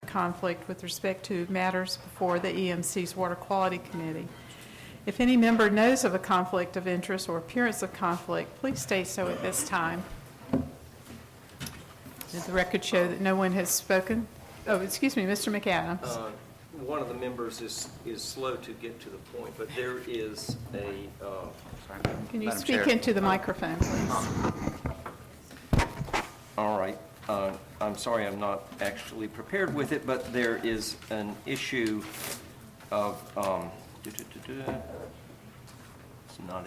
conflict with respect to matters before the EMC's Water Quality Committee. If any member knows of a conflict of interest or appearance of conflict, please state so at this time. Did the record show that no one has spoken? Oh, excuse me, Mr. McAdams. One of the members is slow to get to the point, but there is a... Can you Madam speak Chair. into the microphone, please? All right. I'm sorry I'm not actually prepared with it, but there is an issue of... It's not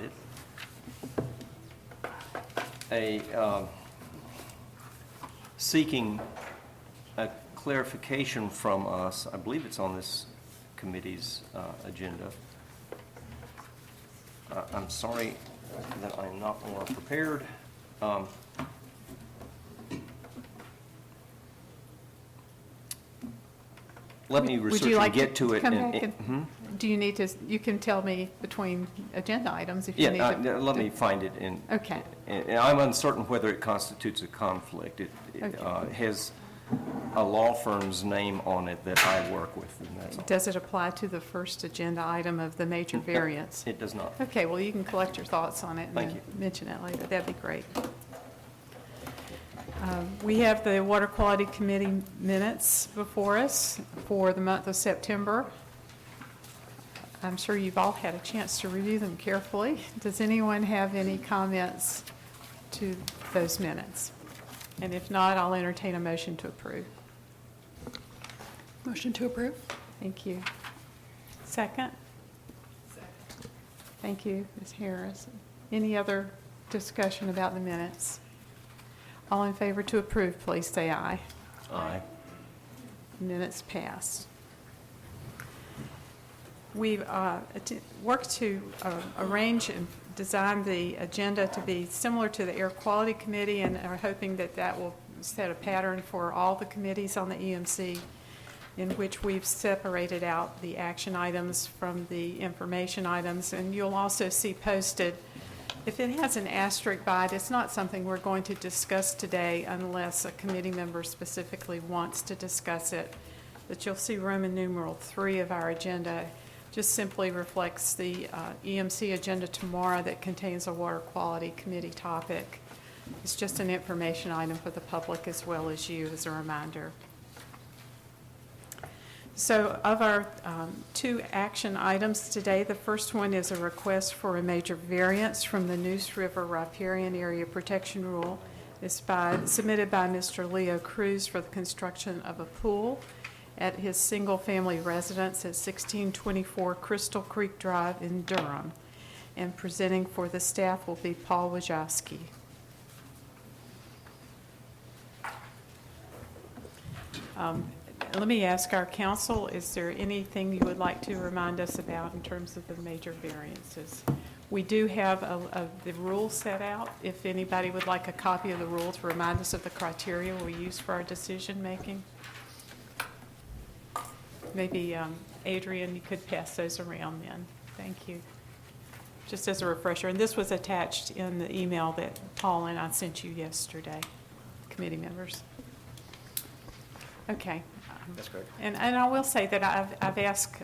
it. Seeking a clarification from us. I believe it's on this committee's agenda. I'm sorry that I'm not more prepared. Let me Would research you like and get to it. come back and- Do you need to, you can tell me between agenda items if you need Yeah, to. let me find it. Okay. And I'm uncertain whether it constitutes a conflict. It Okay. has a law firm's name on it that I work with, and that's all. Does it apply to the first agenda item of the major variance? It does not. Okay, well, you can collect your thoughts on it and Thank then you. mention it later. That'd be great. We have the Water Quality Committee minutes before us for the month of September. I'm sure you've all had a chance to review them carefully. Does anyone have any comments to those minutes? And if not, I'll entertain a motion to approve. Motion to approve. Thank you. Second? Second. Thank you, Ms. Harris. Any other discussion about the minutes? All in favor to approve, please say aye. Aye. Minutes passed. We've worked to arrange and design the agenda to be similar to the Air Quality Committee, and are hoping that that will set a pattern for all the committees on the EMC, in which we've separated out the action items from the information items. And you'll also see posted, if it has an asterisk by it, it's not something we're going to discuss today unless a committee member specifically wants to discuss it. But you'll see Roman numeral 3 of our agenda just simply reflects the EMC agenda tomorrow that contains a Water Quality Committee topic. It's just an information item for the public as well as you as a reminder. So of our 2 action items today, the first one is a request for a major variance from the Neuse River Riparian Area Protection Rule. It's submitted by Mr. Leo Cruz for the construction of a pool at his single-family residence at 1624 Crystal Creek Drive in Durham. And presenting for the staff will be Paul Wojcicki. Let me ask our council, is there anything you would like to remind us about in terms of the major variances? We do have the rules set out. If anybody would like a copy of the rule to remind us of the criteria we use for our decision making. Maybe Adrian, you could pass those around then. Thank you. Just as a refresher, and this was attached in the email that Paul and I sent you yesterday, committee members. Okay. That's correct. And I will say that I've asked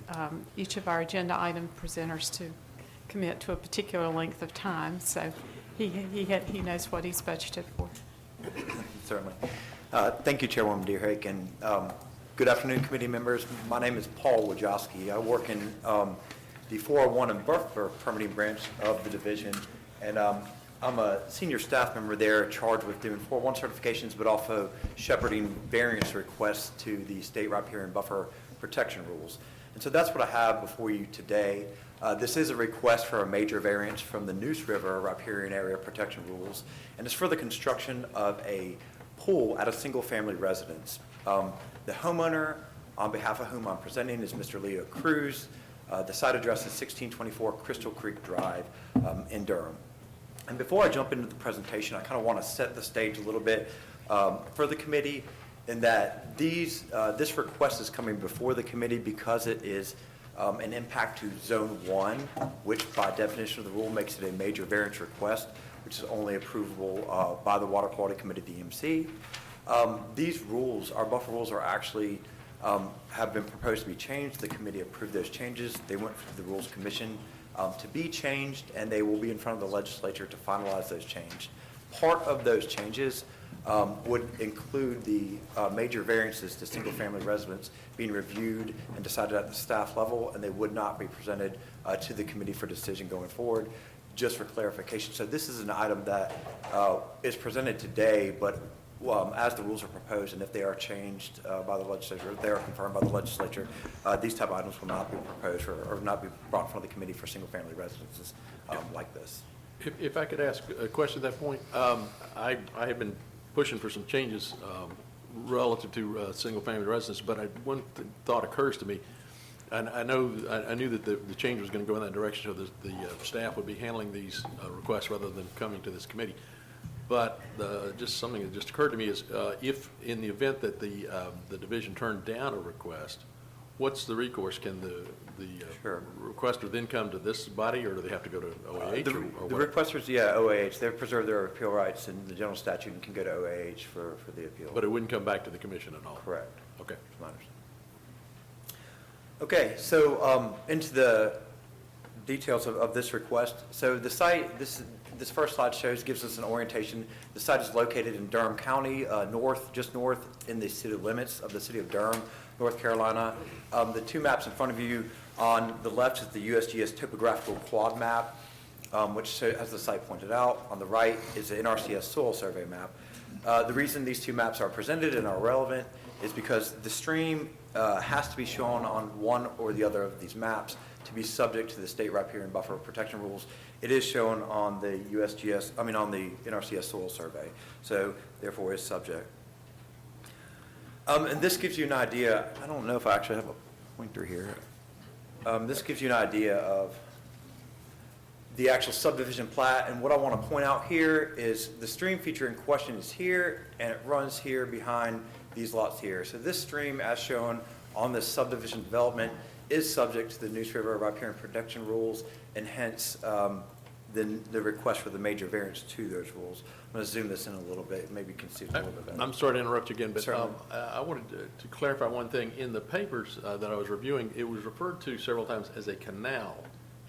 each of our agenda item presenters to commit to a particular length of time, so he knows what he's budgeted for. Certainly. Thank you, Chairwoman Deerhake, and good afternoon, committee members. My name is Paul Wojcicki. I work in the 401 and Buffer permitting branch of the division, and I'm a senior staff member there charged with doing 401 certifications, but also shepherding variance requests to the state riparian buffer protection rules. And so that's what I have before you today. This is a request for a major variance from the Neuse River Riparian Area Protection Rules, and it's for the construction of a pool at a single-family residence. The homeowner, on behalf of whom I'm presenting, is Mr. Leo Cruz. The site address is 1624 Crystal Creek Drive in Durham. And before I jump into the presentation, I kind of want to set the stage a little bit for the committee, in that this request is coming before the committee because it is an impact to Zone 1, which by definition of the rule makes it a major variance request, which is only approvable by the Water Quality Committee, the EMC. These rules, our buffer rules, are actually have been proposed to be changed. The committee approved those changes. They went to the Rules Commission to be changed, and they will be in front of the legislature to finalize those changes. Part of those changes would include the major variances to single-family residents being reviewed and decided at the staff level, and they would not be presented to the committee for decision going forward, just for clarification. So this is an item that is presented today, but as the rules are proposed, and if they are changed by the legislature, if they are confirmed by the legislature, these type of items will not be proposed or not be brought in front of the committee for single-family residences like this. If I could ask a question at that point, I have been pushing for some changes relative to single-family residence, but one thought occurs to me. And I knew that the change was going to go in that direction, so the staff would be handling these requests rather than coming to this committee. But just something that just occurred to me is, if in the event that the division turned down a request, what's the recourse? Can the Sure. requester then come to this body, or do they have to go to OAH? The requesters, OAH, they've preserved their appeal rights in the general statute and can go to OAH for the appeal. But it wouldn't come back to the commission at all? Correct. Okay. That's my understanding. Okay, so into the details of this request. So the site, this first slide gives us an orientation. The site is located in Durham County, just north in the city limits of the city of Durham, North Carolina. The two maps in front of you, on the left is the USGS topographical quad map, which has the site pointed out. On the right is the NRCS soil survey map. The reason these two maps are presented and are relevant is because the stream has to be shown on one or the other of these maps to be subject to the state riparian buffer protection rules. It is shown on the on the NRCS soil survey, so therefore is subject. And this gives you an idea. I don't know if I actually have a pointer here. This gives you an idea of the actual subdivision plat, and what I want to point out here is the stream feature in question is here, and it runs here behind these lots here. So this stream, as shown on this subdivision development, is subject to the Neuse River Riparian Protection Rules, and hence the request for the major variance to those rules. I'm going to zoom this in a little bit, maybe you can see it a little bit better. I'm sorry to interrupt you again, but Certainly. I wanted to clarify one thing. In the papers that I was reviewing, it was referred to several times as a canal,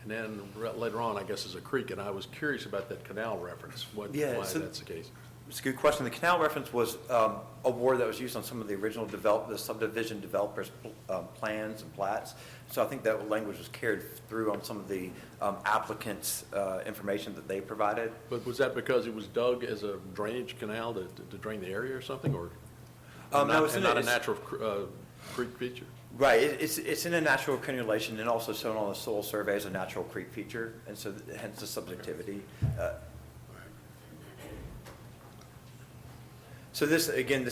and then later on, I guess, as a creek, and I was curious about that canal reference, why that's the case. It's a good question. The canal reference was a word that was used on some of the original the subdivision developers' plans and plats. So I think that language was carried through on some of the applicants' information that they provided. But was that because it was dug as a drainage canal to drain the area or something, or No, not a natural creek feature? Right. It's in a natural accumulation and also shown on the soil survey as a natural creek feature, and so hence the subjectivity. So this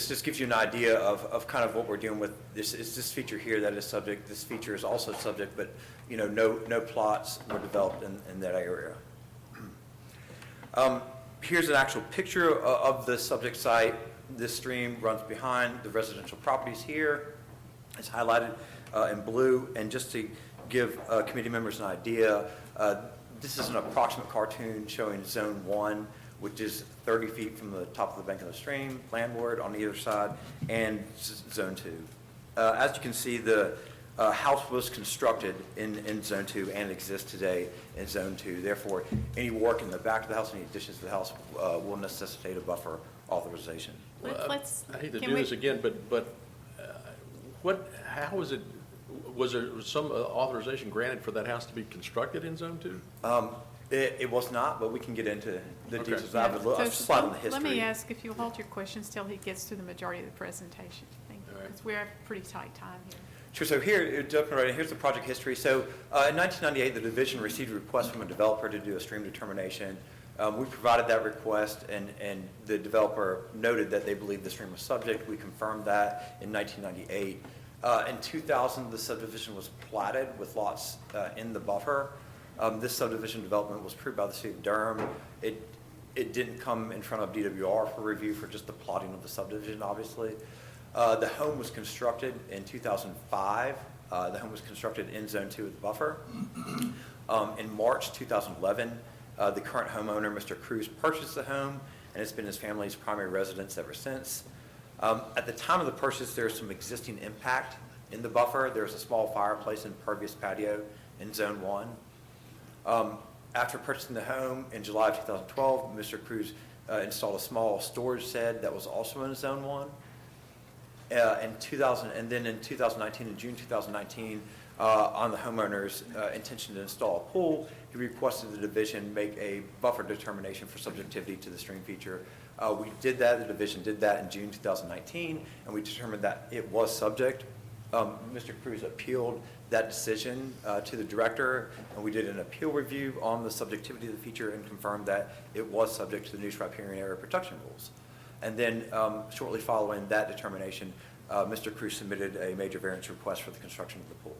just gives you an idea of kind of what we're dealing with. This is this feature here that is subject. This feature is also subject, but no plots were developed in that area. Here's an actual picture of the subject site. This stream runs behind the residential properties here. It's highlighted in blue, and just to give committee members an idea, this is an approximate cartoon showing Zone 1, which is 30 feet from the top of the bank of the stream, landward on either side, and Zone 2. As you can see, the house was constructed in Zone 2 and exists today in Zone 2. Therefore, any work in the back of the house, any additions to the house, will necessitate a buffer authorization. I hate to do this again, but how is it, was there some authorization granted for that house to be constructed in Zone 2? It was not, but we can get into the Okay. details. I have a slide on the history. Let me ask if you'll hold your questions till he gets to the majority of the presentation. Thank you. All right. Because we have pretty tight time here. Sure. So here's the project history. So in 1998, the division received a request from a developer to do a stream determination. We provided that request, and the developer noted that they believed the stream was subject. We confirmed that in 1998. In 2000, the subdivision was platted with lots in the buffer. This subdivision development was approved by the city of Durham. It didn't come in front of DWR for review for just the plotting of the subdivision, obviously. The home was constructed in 2005. The home was constructed in Zone 2 of the buffer. In March 2011, the current homeowner, Mr. Cruz, purchased the home, and it's been his family's primary residence ever since. At the time of the purchase, there was some existing impact In the buffer, there's a small fireplace and pervious patio in Zone 1. After purchasing the home in July of 2012, Mr. Cruz installed a small storage shed that was also in Zone 1. And then in 2019, in June 2019, on the homeowner's intention to install a pool, he requested the division make a buffer determination for subjectivity to the stream feature. We did that, the division did that in June 2019, and we determined that it was subject. Mr. Cruz appealed that decision to the director, and we did an appeal review on the subjectivity of the feature and confirmed that it was subject to the Noose Riparian area protection rules. And then shortly following that determination, Mr. Cruz submitted a major variance request for the construction of the pool.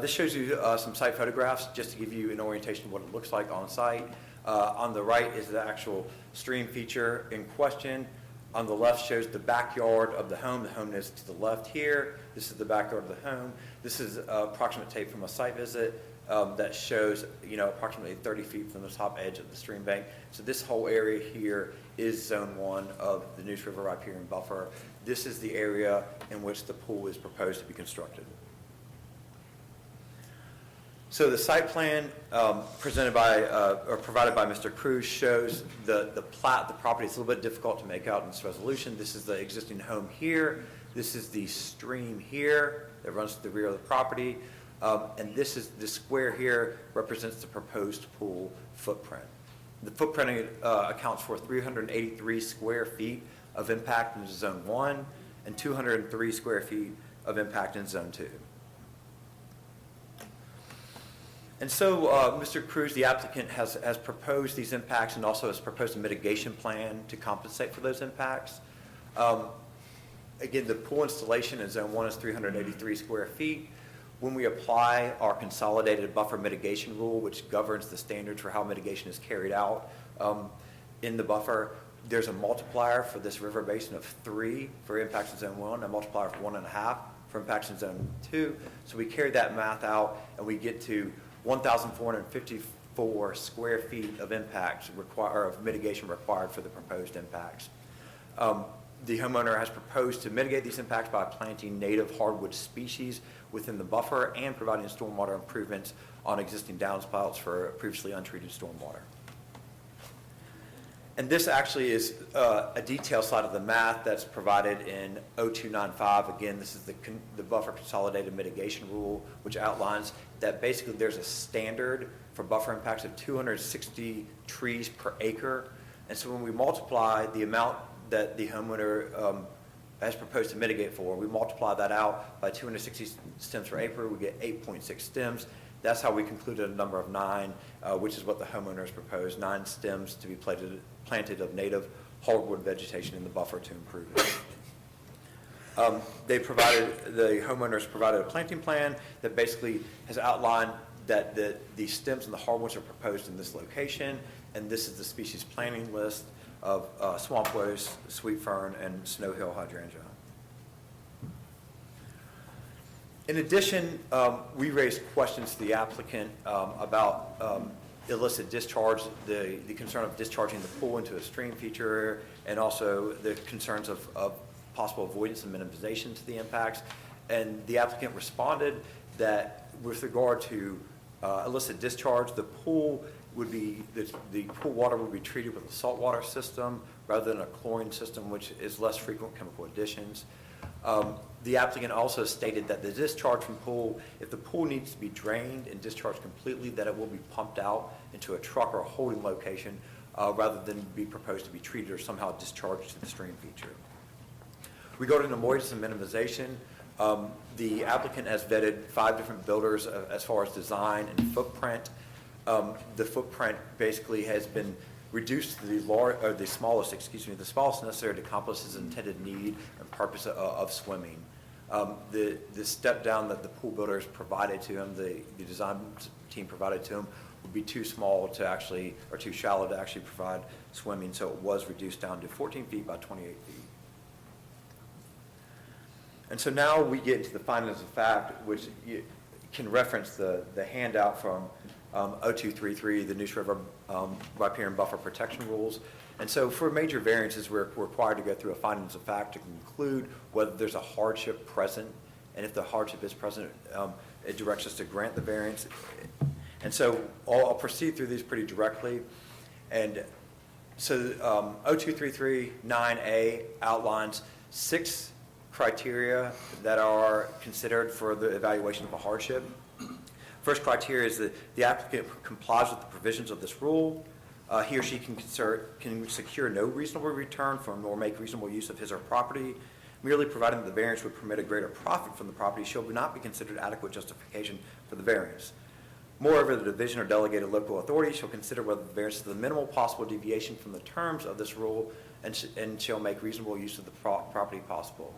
This shows you some site photographs just to give you an orientation of what it looks like on site. On the right is the actual stream feature in question. On the left shows the backyard of the home. The home is to the left here. This is the backyard of the home. This is approximate tape from a site visit that shows, approximately 30 feet from the top edge of the stream bank. So this whole area here is Zone 1 of the Neuse River Riparian Buffer. This is the area in which the pool is proposed to be constructed. So the site plan provided by Mr. Cruz shows the plat, the property. It's a little bit difficult to make out in this resolution. This is the existing home here. This is the stream here that runs to the rear of the property. And this square here represents the proposed pool footprint. The footprint accounts for 383 square feet of impact in Zone 1 and 203 square feet of impact in Zone 2. And so Mr. Cruz, the applicant, has proposed these impacts and also has proposed a mitigation plan to compensate for those impacts. Again, the pool installation in Zone 1 is 383 square feet. When we apply our consolidated buffer mitigation rule, which governs the standards for how mitigation is carried out in the buffer, there's a multiplier for this river basin of 3 for impacts in Zone 1, a multiplier of 1.5 for impacts in Zone 2. So we carry that math out and we get to 1,454 square feet of impacts of mitigation required for the proposed impacts. The homeowner has proposed to mitigate these impacts by planting native hardwood species within the buffer and providing stormwater improvements on existing downspouts for previously untreated stormwater. And this actually is a detailed slide of the math that's provided in 0295. Again, this is the buffer consolidated mitigation rule, which outlines that basically there's a standard for buffer impacts of 260 trees per acre. And so when we multiply the amount that the homeowner has proposed to mitigate for, we multiply that out by 260 stems per acre, we get 8.6 stems. That's how we concluded a number of 9, which is what the homeowner has proposed, 9 stems to be planted of native hardwood vegetation in the buffer to improve it. The homeowners provided a planting plan that basically has outlined that the stems and the hardwoods are proposed in this location, and this is the species planting list of swamp rose, sweet fern, and snow hill hydrangea. In addition, we raised questions to the applicant about illicit discharge, the concern of discharging the pool into a stream feature, and also the concerns of possible avoidance and minimization to the impacts. And the applicant responded that with regard to illicit discharge, the pool would be, the pool water would be treated with a saltwater system rather than a chlorine system, which is less frequent chemical additions. The applicant also stated that the discharge from pool, if the pool needs to be drained and discharged completely, that it will be pumped out into a truck or a holding location rather than be proposed to be treated or somehow discharged to the stream feature. Regarding avoidance and minimization, the applicant has vetted 5 different builders as far as design and footprint. The footprint basically has been reduced to the smallest necessary to accomplish his intended need and purpose of swimming. The step down that the pool builders provided to him, the design team provided to him, would be too small to actually, or too shallow to actually provide swimming, so it was reduced down to 14 feet by 28 feet. And so now we get into the findings of fact, which you can reference the handout from 0233, the Neuse River Riparian Buffer Protection Rules. And so for major variances, we're required to go through a findings of fact to conclude whether there's a hardship present, and if the hardship is present, it directs us to grant the variance. And so I'll proceed through these pretty directly. And so 02339A outlines 6 criteria that are considered for the evaluation of a hardship. First criteria is that the applicant complies with the provisions of this rule. He or she can secure no reasonable return from nor make reasonable use of his or her property. Merely providing that the variance would permit a greater profit from the property shall not be considered adequate justification for the variance. Moreover, the division or delegated local authority shall consider whether the variance is the minimal possible deviation from the terms of this rule and shall make reasonable use of the property possible.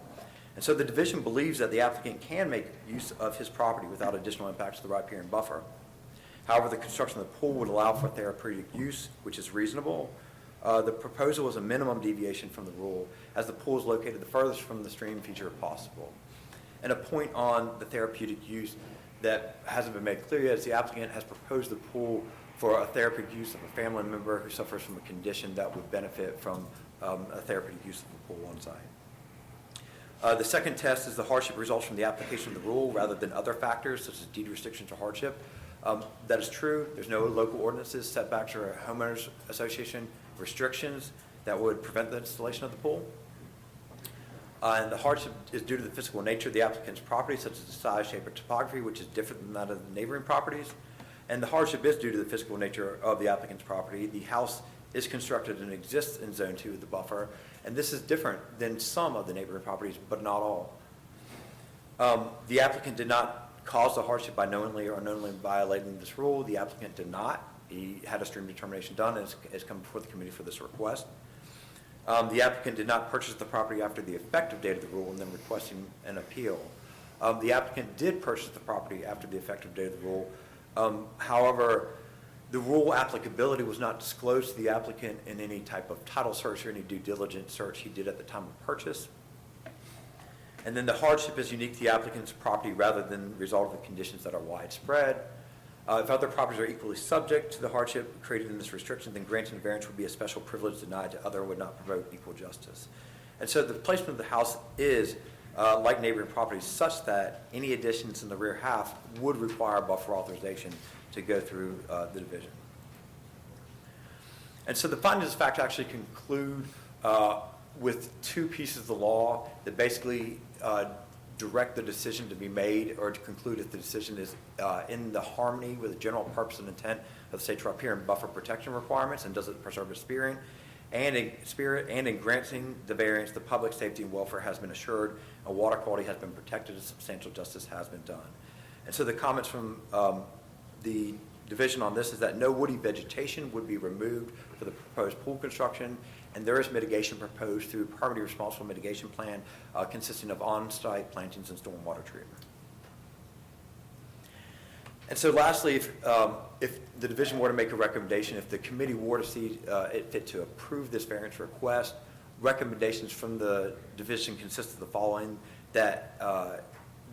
And so the division believes that the applicant can make use of his property without additional impacts to the riparian buffer. However, the construction of the pool would allow for therapeutic use, which is reasonable. The proposal is a minimum deviation from the rule, as the pool is located the furthest from the stream feature possible. And a point on the therapeutic use that hasn't been made clear yet is the applicant has proposed the pool for a therapeutic use of a family member who suffers from a condition that would benefit from a therapeutic use of the pool on site. The second test is the hardship results from the application of the rule rather than other factors such as deed restrictions or hardship. That is true. There's no local ordinances, setbacks, or a homeowners association restrictions that would prevent the installation of the pool. And the hardship is due to the physical nature of the applicant's property, such as the size, shape, or topography, which is different than that of the neighboring properties. And the hardship is due to the physical nature of the applicant's property. The house is constructed and exists in Zone 2 of the buffer, and this is different than some of the neighboring properties, but not all. The applicant did not cause the hardship by knowingly or unknowingly violating this rule. The applicant did not. He had a stream determination done and has come before the committee for this request. The applicant did not purchase the property after the effective date of the rule and then requesting an appeal. The applicant did purchase the property after the effective date of the rule. However, the rule applicability was not disclosed to the applicant in any type of title search or any due diligence search he did at the time of purchase. And then the hardship is unique to the applicant's property rather than the result of the conditions that are widespread. If other properties are equally subject to the hardship created in this restriction, then granting a variance would be a special privilege denied to other and would not promote equal justice. And so the placement of the house is, like neighboring properties, such that any additions in the rear half would require buffer authorization to go through the division. And so the findings of fact actually conclude with 2 pieces of the law that basically direct the decision to be made or to conclude if the decision is in the harmony with the general purpose and intent of the state's riparian buffer protection requirements and does it preserve its spirit. And in granting the variance, the public safety and welfare has been assured, and water quality has been protected, and substantial justice has been done. And so the comments from the division on this is that no woody vegetation would be removed for the proposed pool construction, and there is mitigation proposed through permanently responsible mitigation plan consisting of on-site plantings and stormwater treatment. And so lastly, if the division were to make a recommendation, if the committee were to see it fit to approve this variance request, recommendations from the division consist of the following: that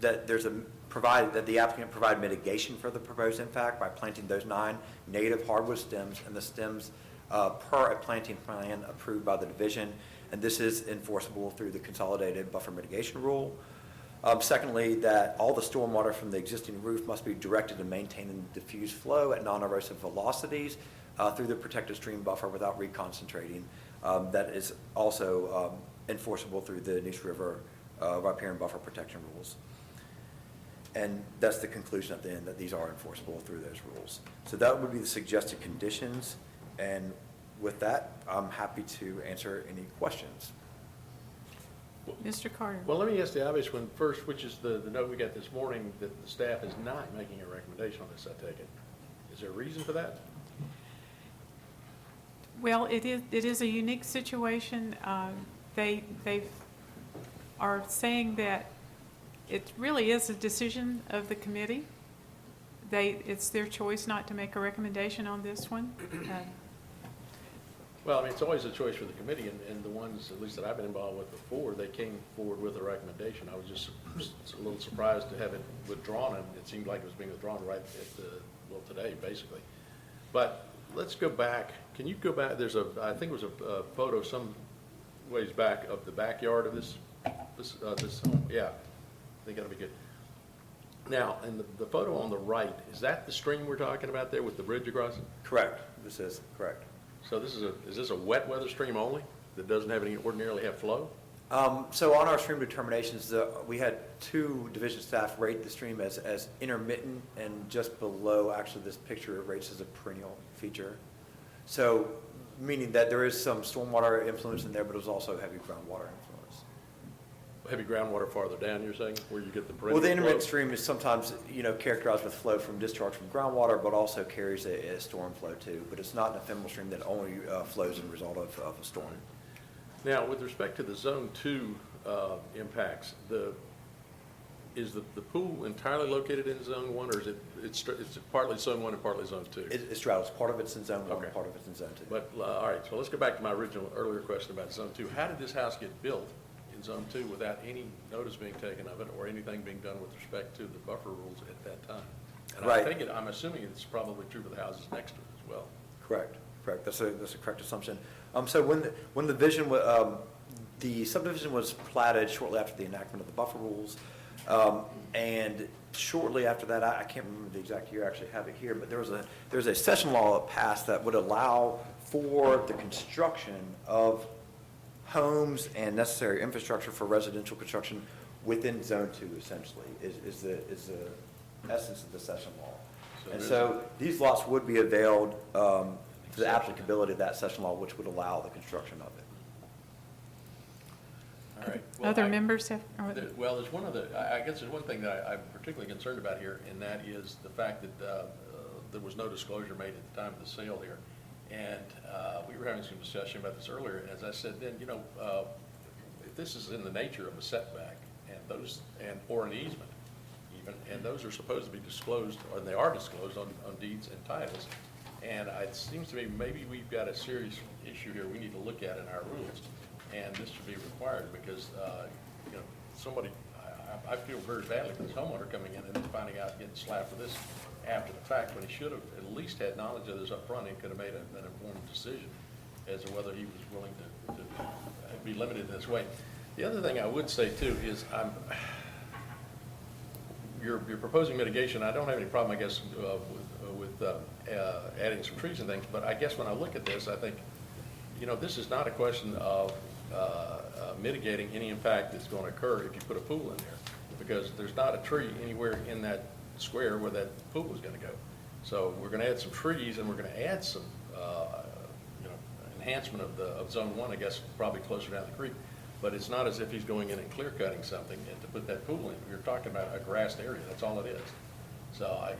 that the applicant provide mitigation for the proposed impact by planting those 9 native hardwood stems and the stems per a planting plan approved by the division, and this is enforceable through the consolidated buffer mitigation rule. Secondly, that all the stormwater from the existing roof must be directed to maintaining diffuse flow at non-erosive velocities through the protected stream buffer without reconcentrating. That is also enforceable through the Neuse River riparian buffer protection rules. And that's the conclusion at the end, that these are enforceable through those rules. So that would be the suggested conditions. And with that, I'm happy to answer any questions. Mr. Carter. Well, let me ask the obvious one first, which is the note we got this morning that the staff is not making a recommendation on this, I take it. Is there a reason for that? Well, it is a unique situation. They are saying that it really is a decision of the committee. It's their choice not to make a recommendation on this one. Well, I mean, it's always a choice for the committee, and the ones, at least that I've been involved with before, they came forward with a recommendation. I was just a little surprised to have it withdrawn, and it seemed like it was being withdrawn right at today, basically. But let's go back. Can you go back? There's I think it was a photo some ways back of the backyard of this home. Yeah, I think that'll be good. Now, in the photo on the right, is that the stream we're talking about there with the bridge across it? Correct. This is correct. So is this a wet weather stream only that doesn't ordinarily have flow? So on our stream determinations, we had 2 division staff rate the stream as intermittent, and just below, actually, this picture it rates as a perennial feature. So meaning that there is some stormwater influence in there, but it was also heavy groundwater influence. Heavy groundwater farther down, you're saying, where you get the perennial Well, the intermittent flow? stream is sometimes, characterized with flow from discharge from groundwater, but also carries a storm flow too. But it's not an ephemeral stream that only flows as a result of a storm. Now, with respect to the Zone 2 impacts, is the pool entirely located in Zone 1, or is it's partly Zone 1 and partly Zone 2? It straddles. Part of it's in Zone 1, Okay. part of it's in Zone 2. But, all right, so let's go back to my earlier question about Zone 2. How did this house get built in Zone 2 without any notice being taken of it or anything being done with respect to the buffer rules at that time? And Right. I'm assuming it's probably true for the houses next to it as well. Correct. That's a correct assumption. So when the subdivision was platted shortly after the enactment of the buffer rules, and shortly after that, I can't remember the exact year, I actually have it here, but there was a session law that passed that would allow for the construction of homes and necessary infrastructure for residential construction within Zone 2, essentially, is the essence of the session law. And so these lots would be availed to the applicability of that session law, which would allow the construction of it. All right. Well, Other members have? Well, there's I guess there's one thing that I'm particularly concerned about here, and that is the fact that there was no disclosure made at the time of the sale here. And we were having some discussion about this earlier, and as I said then, if this is in the nature of a setback, or an easement even, and those are supposed to be disclosed, or they are disclosed on deeds and titles, and it seems to me maybe we've got a serious issue here we need to look at in our rules, and this should be required because, somebody, I feel very badly for this homeowner coming in and then finding out getting slapped for this after the fact, when he should have at least had knowledge of this up front and could have made an informed decision as to whether he was willing to be limited in this way. The other thing I would say too is you're proposing mitigation. I don't have any problem, I guess, with adding some trees and things, but I guess when I look at this, I think, this is not a question of mitigating any impact that's going to occur if you put a pool in there, because there's not a tree anywhere in that square where that pool is going to go. So we're going to add some trees, and we're going to add some enhancement of Zone 1, I guess, probably closer down the creek. But it's not as if he's going in and clear cutting something and to put that pool in. You're talking about a grassed area. That's all it is. So I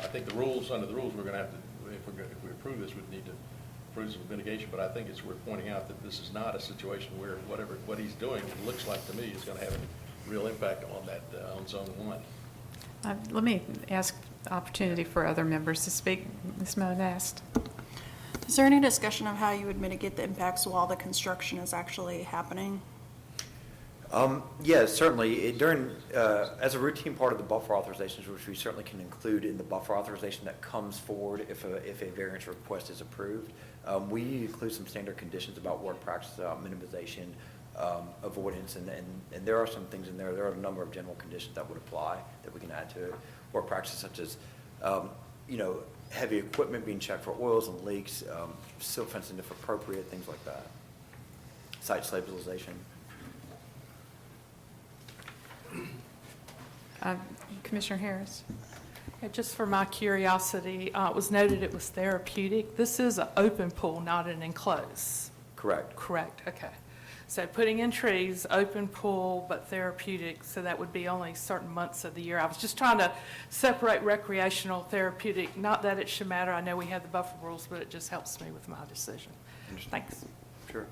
think under the rules, we're going to have to, if we approve this, we'd need to approve some mitigation. But I think it's worth pointing out that this is not a situation where what he's doing, it looks like to me, is going to have a real impact on that on Zone 1. Let me ask the opportunity for other members to speak. Ms. Monast. Is there any discussion of how you would mitigate the impacts while the construction is actually happening? Yes, certainly. As a routine part of the buffer authorizations, which we certainly can include in the buffer authorization that comes forward if a variance request is approved, we include some standard conditions about work practice, minimization, avoidance, and there are some things in there. There are a number of general conditions that would apply that we can add to it. Work practices such as, heavy equipment being checked for oils and leaks, silt fencing if appropriate, things like that. Site stabilization. Commissioner Harris. Yeah, just for my curiosity, it was noted it was therapeutic. This is an open pool, not an enclosed. Correct. Correct, okay. So putting in trees, open pool, but therapeutic, so that would be only certain months of the year. I was just trying to separate recreational, therapeutic, not that it should matter. I know we have the buffer rules, but it just helps me with my decision. Thanks. Sure.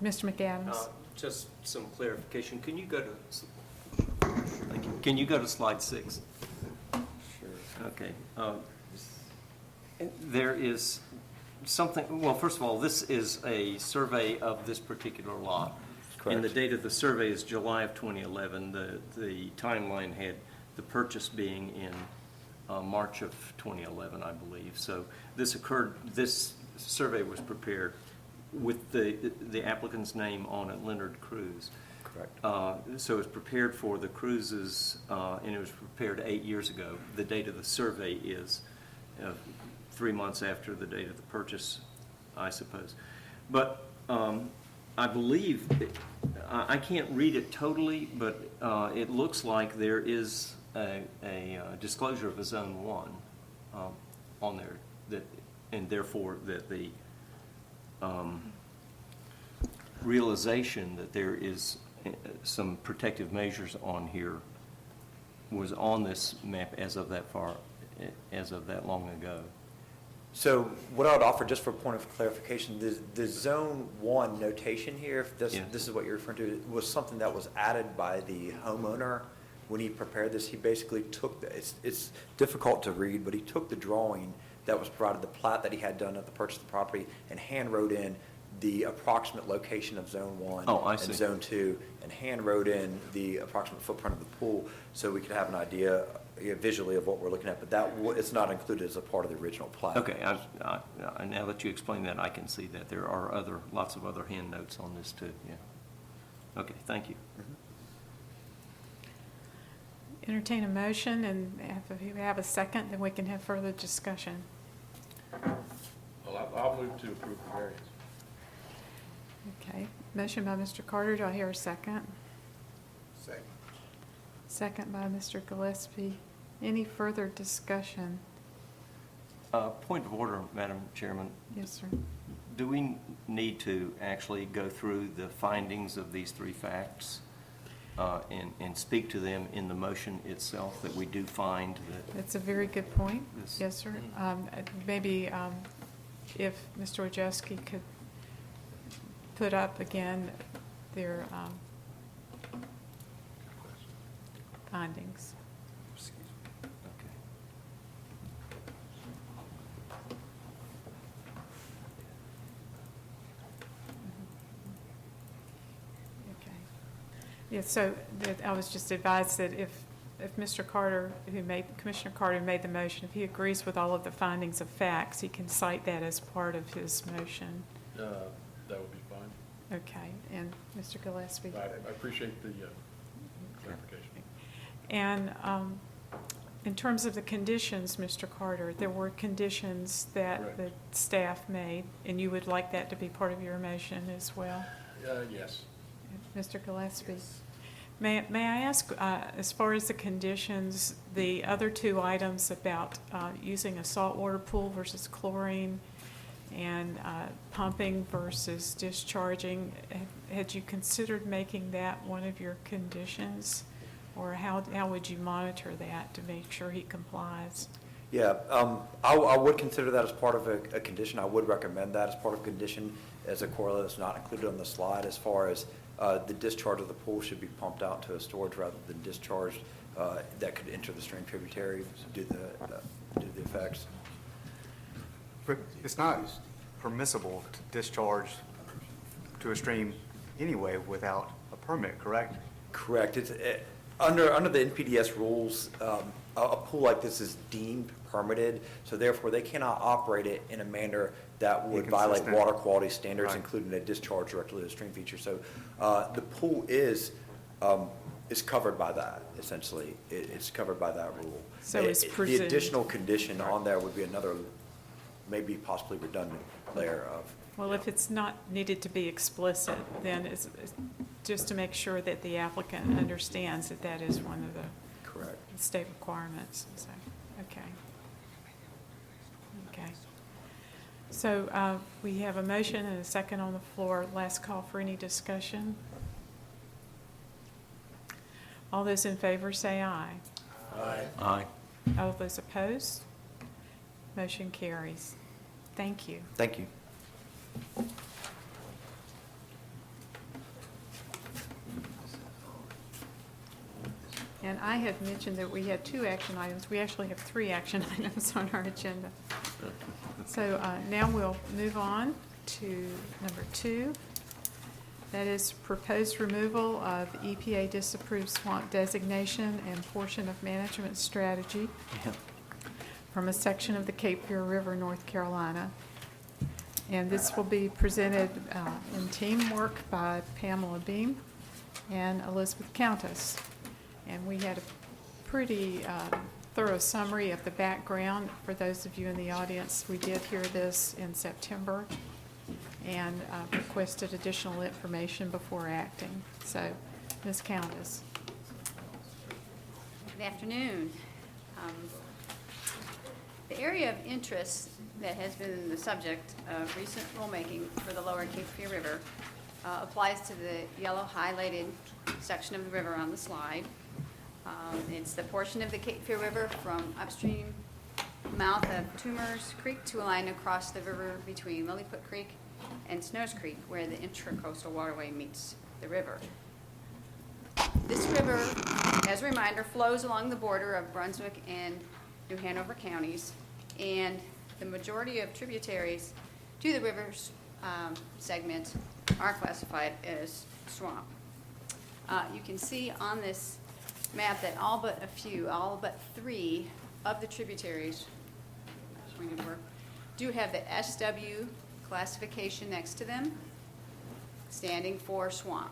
Mr. McAdams. Just some clarification. Can you go to slide 6? Sure. Okay. There is something, well, first of all, this is a survey of this particular lot. Correct. And the date of the survey is July of 2011. The timeline had the purchase being in March of 2011, I believe. So this survey was prepared with the applicant's name on it, Leonard Cruz. Correct. So it was prepared for the cruises, and it was prepared 8 years ago. The date of the survey is 3 months after the date of the purchase, I suppose. But I believe, I can't read it totally, but it looks like there is a disclosure of a Zone 1 on there, that, and therefore that the realization that there is some protective measures on here was on this map as of that long ago. So what I would offer, just for a point of clarification, the Zone 1 notation here, if this is what you're referring to, was something that was added by the homeowner when he prepared this. He basically took, it's difficult to read, but he took the drawing that was provided, the plat that he had done at the purchase of the property, and hand wrote in the approximate location of Zone 1 and Zone 2, and hand wrote in the approximate footprint of the pool, so we could have an idea visually of what we're looking at, but that it's not included as a part of the original plat. Okay, now that you explain that, I can see that there are lots of other hand notes on this too, yeah. Okay, thank you. Entertain a motion, and if we have a second, then we can have further discussion. Well, I'll move to approve the variance. Okay, motion by Mr. Carter, do I hear a second? Second. Second by Mr. Gillespie. Any further discussion? Point of order, Madam Chairman. Yes, sir. Do we need to actually go through the findings of these three facts and speak to them in the motion itself, that we do find that? That's a very good point. This- Yes, sir. Maybe if Mr. Wojcicki could put up again their findings. Okay. Okay. Yeah, so I was just advised that if Mr. Carter, Commissioner Carter who made the motion, if he agrees with all of the findings of facts, he can cite that as part of his motion. That would be fine. Okay, and Mr. Gillespie? I appreciate the clarification. And in terms of the conditions, Mr. Carter, there were conditions that Correct. the staff made, and you would like that to be part of your motion as well? Yes. Mr. Gillespie? May I ask, as far as the conditions, the other two items about using a saltwater pool versus chlorine and pumping versus discharging, had you considered making that one of your conditions? Or how would you monitor that to make sure he complies? Yeah, I would consider that as part of a condition. I would recommend that as part of a condition, as a correlate that's not included on the slide, as far as the discharge of the pool should be pumped out to a storage rather than discharged that could enter the stream tributary due to the effects. But it's not permissible to discharge to a stream anyway without a permit, correct? Correct. It's under the NPDES rules, a pool like this is deemed permitted, so therefore they cannot operate it in a manner that would violate Inconsistent. water quality standards, Right. including a discharge directly to the stream feature. So the pool is covered by that, essentially. It's covered by that rule. So it's The presumed. additional condition on there would be another, maybe possibly redundant layer of. Well, if it's not needed to be explicit, then it's just to make sure that the applicant understands that that is one of the Correct. state requirements. So, okay. Okay. So we have a motion and a second on the floor. Last call for any discussion. All those in favor say aye. Aye. All those opposed? Motion carries. Thank you. Thank you. And I had mentioned that we had 2 action items. We actually have 3 action items on our agenda. So now we'll move on to number 2. That is proposed removal of EPA disapproved swamp designation and portion of management strategy. from a section of the Cape Fear River, North Carolina. And this will be presented in teamwork by Pamela Beam and Elizabeth Countess. And we had a pretty thorough summary of the background. For those of you in the audience, we did hear this in September and requested additional information before acting. So, Ms. Countess. Good afternoon. The area of interest that has been the subject of recent rulemaking for the lower Cape Fear River applies to the yellow highlighted section of the river on the slide. It's the portion of the Cape Fear River from upstream mouth of Tumors Creek to a line across the river between Lilliput Creek and Neuse Creek, where the intracoastal waterway meets the river. This river, as a reminder, flows along the border of Brunswick and New Hanover counties, and the majority of tributaries to the river's segment are classified as swamp. You can see on this map that all but three of the tributaries do have the SW classification next to them, standing for swamp.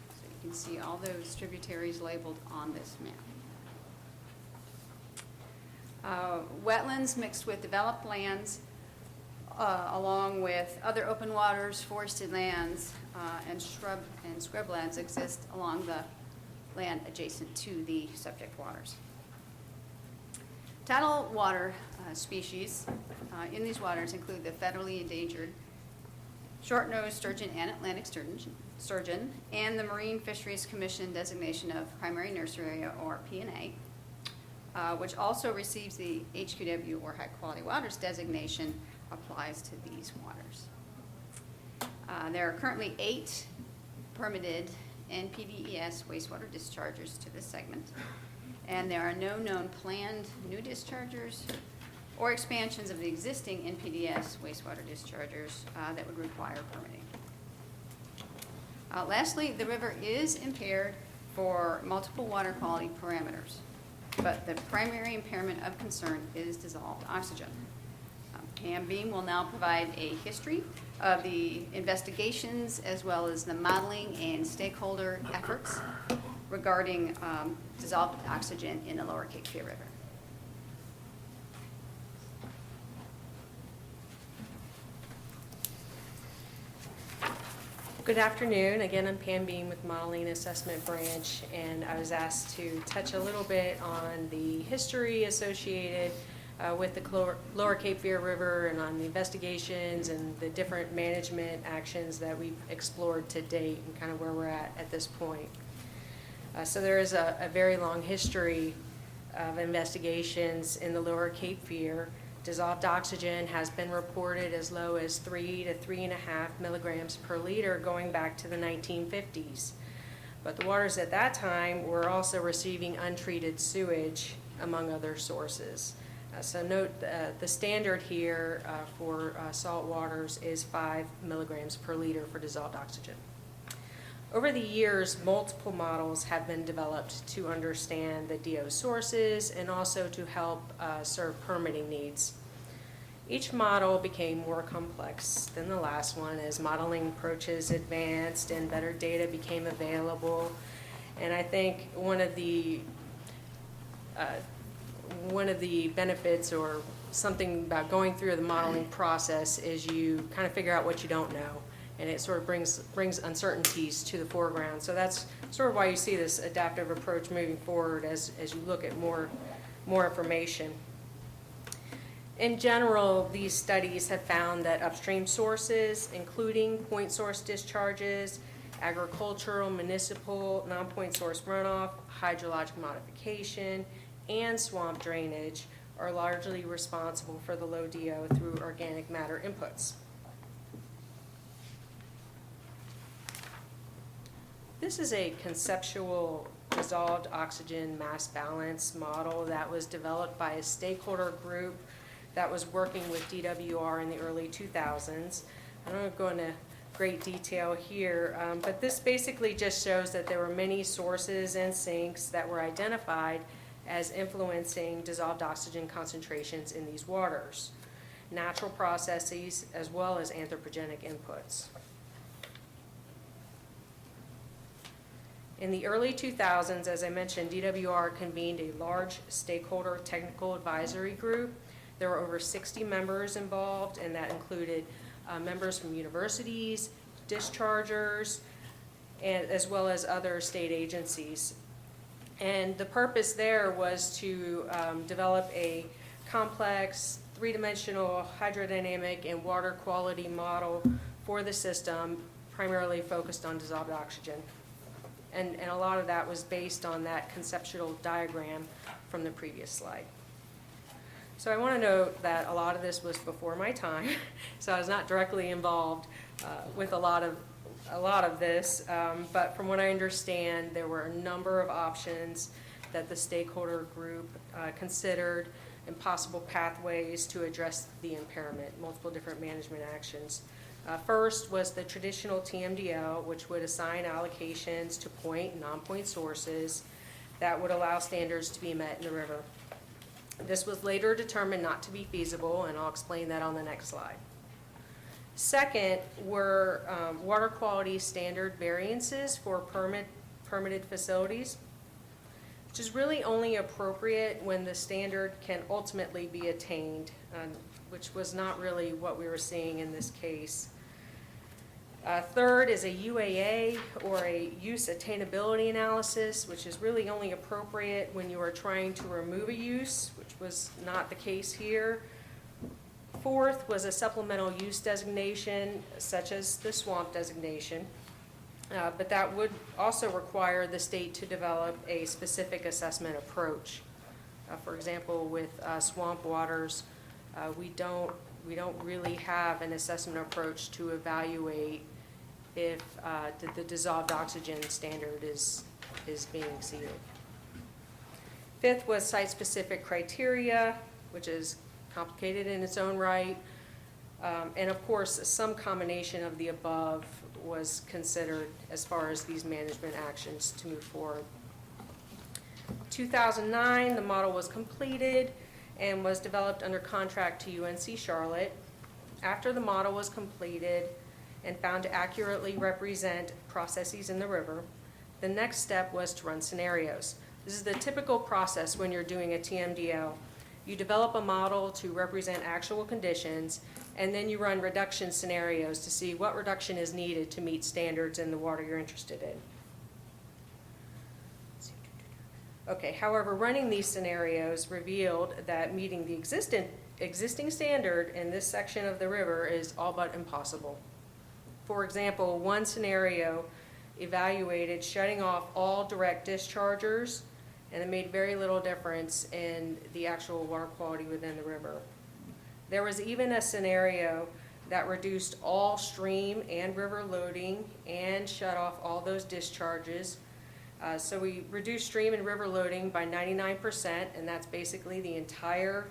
So you can see all those tributaries labeled on this map. Wetlands mixed with developed lands, along with other open waters, forested lands, and scrublands exist along the land adjacent to the subject waters. Tidal water species in these waters include the federally endangered short-nosed sturgeon and Atlantic sturgeon, and the Marine Fisheries Commission designation of primary nursery area, or P&A, which also receives the HQW, or high quality waters designation, applies to these waters. There are currently 8 permitted NPDES wastewater dischargers to this segment, and there are no known planned new dischargers or expansions of the existing NPDES wastewater dischargers that would require permitting. Lastly, the river is impaired for multiple water quality parameters, but the primary impairment of concern is dissolved oxygen. Pam Beam will now provide a history of the investigations as well as the modeling and stakeholder efforts regarding dissolved oxygen in the lower Cape Fear River. Good afternoon. Again, I'm Pam Beam with Modeling Assessment Branch, and I was asked to touch a little bit on the history associated with the lower Cape Fear River and on the investigations and the different management actions that we've explored to date and kind of where we're at this point. So there is a very long history of investigations in the lower Cape Fear. Dissolved oxygen has been reported as low as 3 to 3.5 milligrams per liter going back to the 1950s. But the waters at that time were also receiving untreated sewage, among other sources. So note the standard here for salt waters is 5 milligrams per liter for dissolved oxygen. Over the years, multiple models have been developed to understand the DO sources and also to help serve permitting needs. Each model became more complex than the last one as modeling approaches advanced and better data became available. And I think one of the benefits or something about going through the modeling process is you kind of figure out what you don't know, and it sort of brings uncertainties to the foreground. So that's sort of why you see this adaptive approach moving forward as you look at more information. In general, these studies have found that upstream sources, including point source discharges, agricultural, municipal, non-point source runoff, hydrologic modification, and swamp drainage are largely responsible for the low DO through organic matter inputs. This is a conceptual dissolved oxygen mass balance model that was developed by a stakeholder group that was working with DWR in the early 2000s. I don't want to go into great detail here, but this basically just shows that there were many sources and sinks that were identified as influencing dissolved oxygen concentrations in these waters, natural processes, as well as anthropogenic inputs. In the early 2000s, as I mentioned, DWR convened a large stakeholder technical advisory group. There were over 60 members involved, and that included members from universities, dischargers, and as well as other state agencies. And the purpose there was to develop a complex, three-dimensional hydrodynamic and water quality model for the system, primarily focused on dissolved oxygen. And a lot of that was based on that conceptual diagram from the previous slide. So I want to note that a lot of this was before my time, so I was not directly involved with a lot of this, but from what I understand, there were a number of options that the stakeholder group considered and possible pathways to address the impairment, multiple different management actions. First was the traditional TMDL, which would assign allocations to point and non-point sources that would allow standards to be met in the river. This was later determined not to be feasible, and I'll explain that on the next slide. Second were water quality standard variances for permitted facilities, which is really only appropriate when the standard can ultimately be attained, which was not really what we were seeing in this case. Third is a UAA, or a use attainability analysis, which is really only appropriate when you are trying to remove a use, which was not the case here. Fourth was a supplemental use designation, such as the swamp designation, but that would also require the state to develop a specific assessment approach. For example, with swamp waters, we don't really have an assessment approach to evaluate if the dissolved oxygen standard is being exceeded. Fifth was site-specific criteria, which is complicated in its own right. And of course, some combination of the above was considered as far as these management actions to move forward. 2009, the model was completed and was developed under contract to UNC Charlotte. After the model was completed and found to accurately represent processes in the river, the next step was to run scenarios. This is the typical process when you're doing a TMDL. You develop a model to represent actual conditions, and then you run reduction scenarios to see what reduction is needed to meet standards in the water you're interested in. Okay, however, running these scenarios revealed that meeting the existing standard in this section of the river is all but impossible. For example, one scenario evaluated shutting off all direct dischargers, and it made very little difference in the actual water quality within the river. There was even a scenario that reduced all stream and river loading and shut off all those discharges. So we reduced stream and river loading by 99%, and that's basically the entire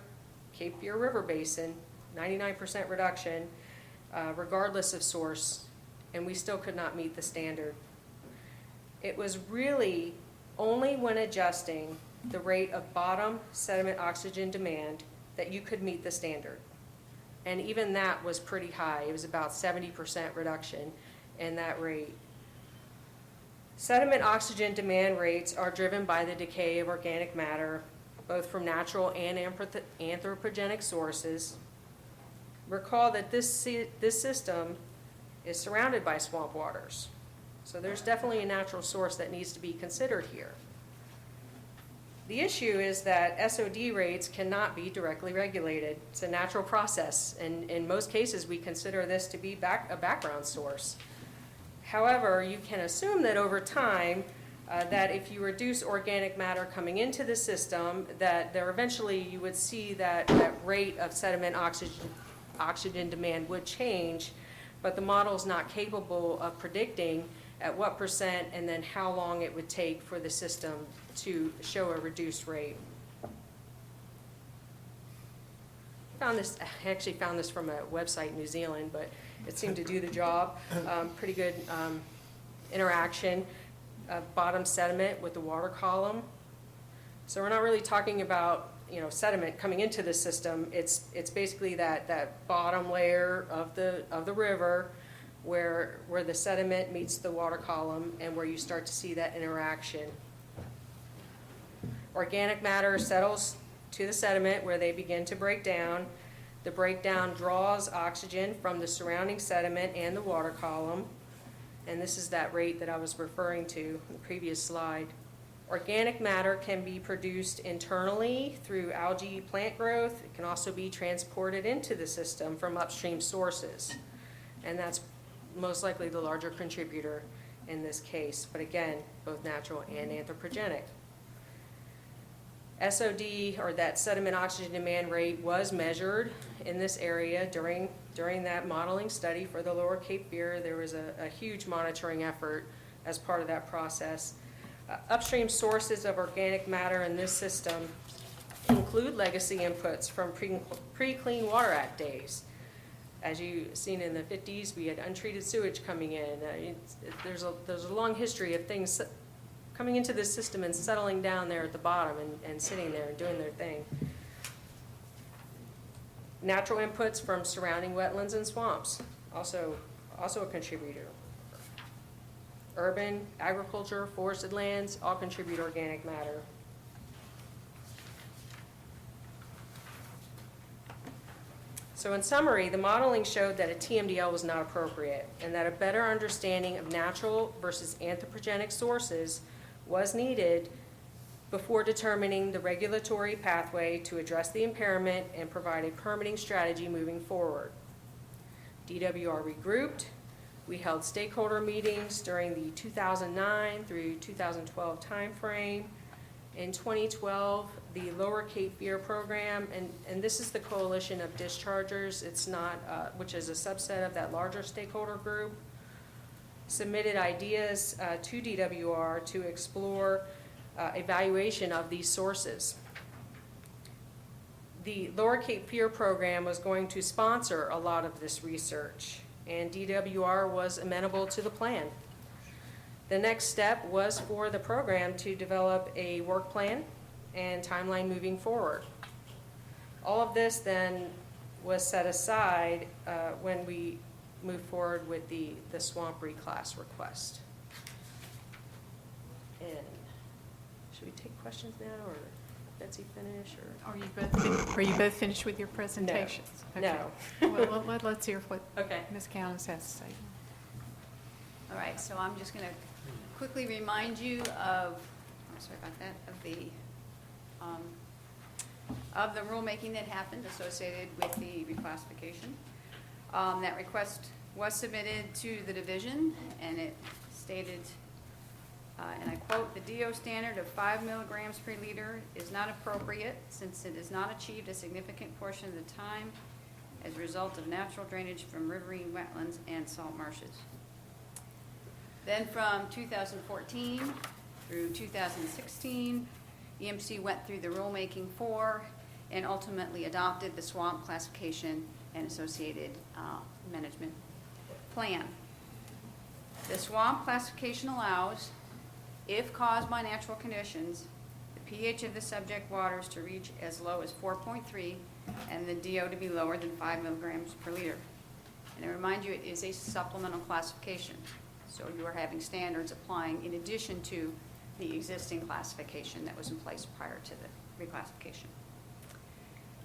Cape Fear River Basin, 99% reduction, regardless of source, and we still could not meet the standard. It was really only when adjusting the rate of bottom sediment oxygen demand that you could meet the standard. And even that was pretty high. It was about 70% reduction in that rate. Sediment oxygen demand rates are driven by the decay of organic matter, both from natural and anthropogenic sources. Recall that this system is surrounded by swamp waters. So there's definitely a natural source that needs to be considered here. The issue is that SOD rates cannot be directly regulated. It's a natural process, and in most cases we consider this to be a background source. However, you can assume that over time, that if you reduce organic matter coming into the system, that there eventually you would see that rate of sediment oxygen demand would change, but the model is not capable of predicting at what percent and then how long it would take for the system to show a reduced rate. I actually found this from a website in New Zealand, but it seemed to do the job. Pretty good interaction of bottom sediment with the water column. So we're not really talking about, sediment coming into the system. It's basically that bottom layer of the river where the sediment meets the water column and where you start to see that interaction. Organic matter settles to the sediment where they begin to break down. The breakdown draws oxygen from the surrounding sediment and the water column. And this is that rate that I was referring to in the previous slide. Organic matter can be produced internally through algae plant growth. It can also be transported into the system from upstream sources. And that's most likely the larger contributor in this case. But again, both natural and anthropogenic. SOD, or that sediment oxygen demand rate, was measured in this area during that modeling study for the Lower Cape Fear. There was a huge monitoring effort as part of that process. Upstream sources of organic matter in this system include legacy inputs from pre-Clean Water Act days. As you've seen in the 50s, we had untreated sewage coming in. There's a long history of things coming into this system and settling down there at the bottom and sitting there and doing their thing. Natural inputs from surrounding wetlands and swamps, also a contributor. Urban, agriculture, forested lands, all contribute organic matter. So in summary, the modeling showed that a TMDL was not appropriate and that a better understanding of natural versus anthropogenic sources was needed before determining the regulatory pathway to address the impairment and provide a permitting strategy moving forward. DWR regrouped. We held stakeholder meetings during the 2009 through 2012 timeframe. In 2012, the Lower Cape Fear program, and this is the coalition of dischargers, it's not, which is a subset of that larger stakeholder group, submitted ideas to DWR to explore evaluation of these sources. The Lower Cape Fear program was going to sponsor a lot of this research, and DWR was amenable to the plan. The next step was for the program to develop a work plan and timeline moving forward. All of this then was set aside when we move forward with the swamp reclass request. And should we take questions now, or Betsy finish, or? Are you both finished with your presentations? No. Okay. Well, let's hear what Okay. Ms. Cowens has to say. All right, so I'm just going to quickly remind you of, of the rulemaking that happened associated with the reclassification. That request was submitted to the division, and it stated, and I quote, "The DO standard of 5 milligrams per liter is not appropriate since it has not achieved a significant portion of the time as a result of natural drainage from riverine wetlands and salt marshes." Then from 2014 through 2016, EMC went through the rulemaking for and ultimately adopted the swamp classification and associated management plan. The swamp classification allows, if caused by natural conditions, the pH of the subject waters to reach as low as 4.3 and the DO to be lower than 5 milligrams per liter. And I remind you, it is a supplemental classification. So you are having standards applying in addition to the existing classification that was in place prior to the reclassification.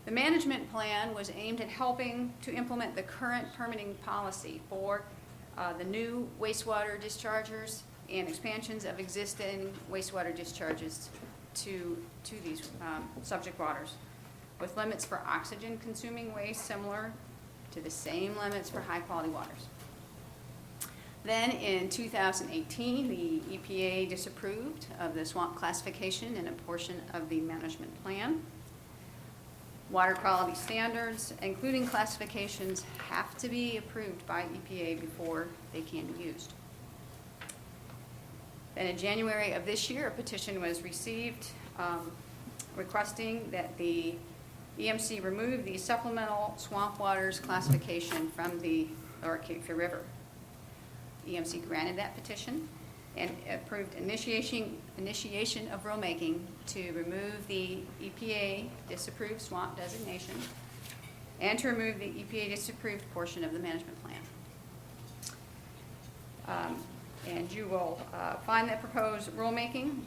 The management plan was aimed at helping to implement the current permitting policy for the new wastewater dischargers and expansions of existing wastewater discharges to these subject waters, with limits for oxygen-consuming waste similar to the same limits for high-quality waters. Then in 2018, the EPA disapproved of the swamp classification and a portion of the management plan. Water quality standards, including classifications, have to be approved by EPA before they can be used. Then in January of this year, a petition was received requesting that the EMC remove the supplemental swamp waters classification from the Lower Cape Fear River. EMC granted that petition, and approved initiation of rulemaking to remove the EPA disapproved swamp designation and to remove the EPA disapproved portion of the management plan. And you will find that proposed rulemaking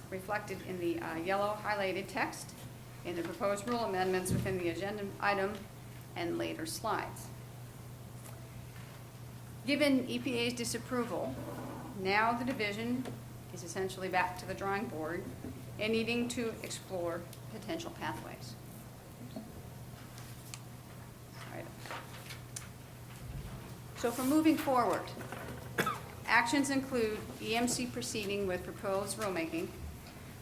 reflected in the yellow highlighted text in the proposed rule amendments within the agenda item and later slides. Given EPA's disapproval, now the division is essentially back to the drawing board and needing to explore potential pathways. All right. So for moving forward, actions include EMC proceeding with proposed rulemaking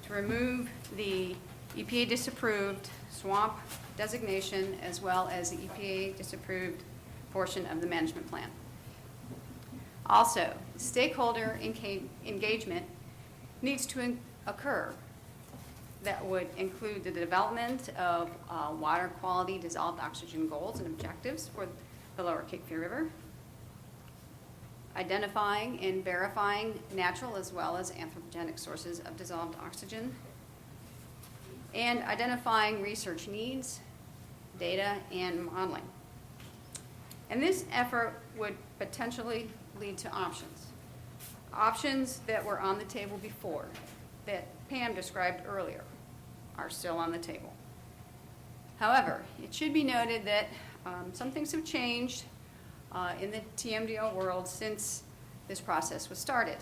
to remove the EPA disapproved swamp designation as well as the EPA disapproved portion of the management plan. Also, stakeholder engagement needs to occur that would include the development of water quality dissolved oxygen goals and objectives for the Lower Cape Fear River, identifying and verifying natural as well as anthropogenic sources of dissolved oxygen, and identifying research needs, data, and modeling. And this effort would potentially lead to options. Options that were on the table before, that Pam described earlier, are still on the table. However, it should be noted that some things have changed in the TMDL world since this process was started.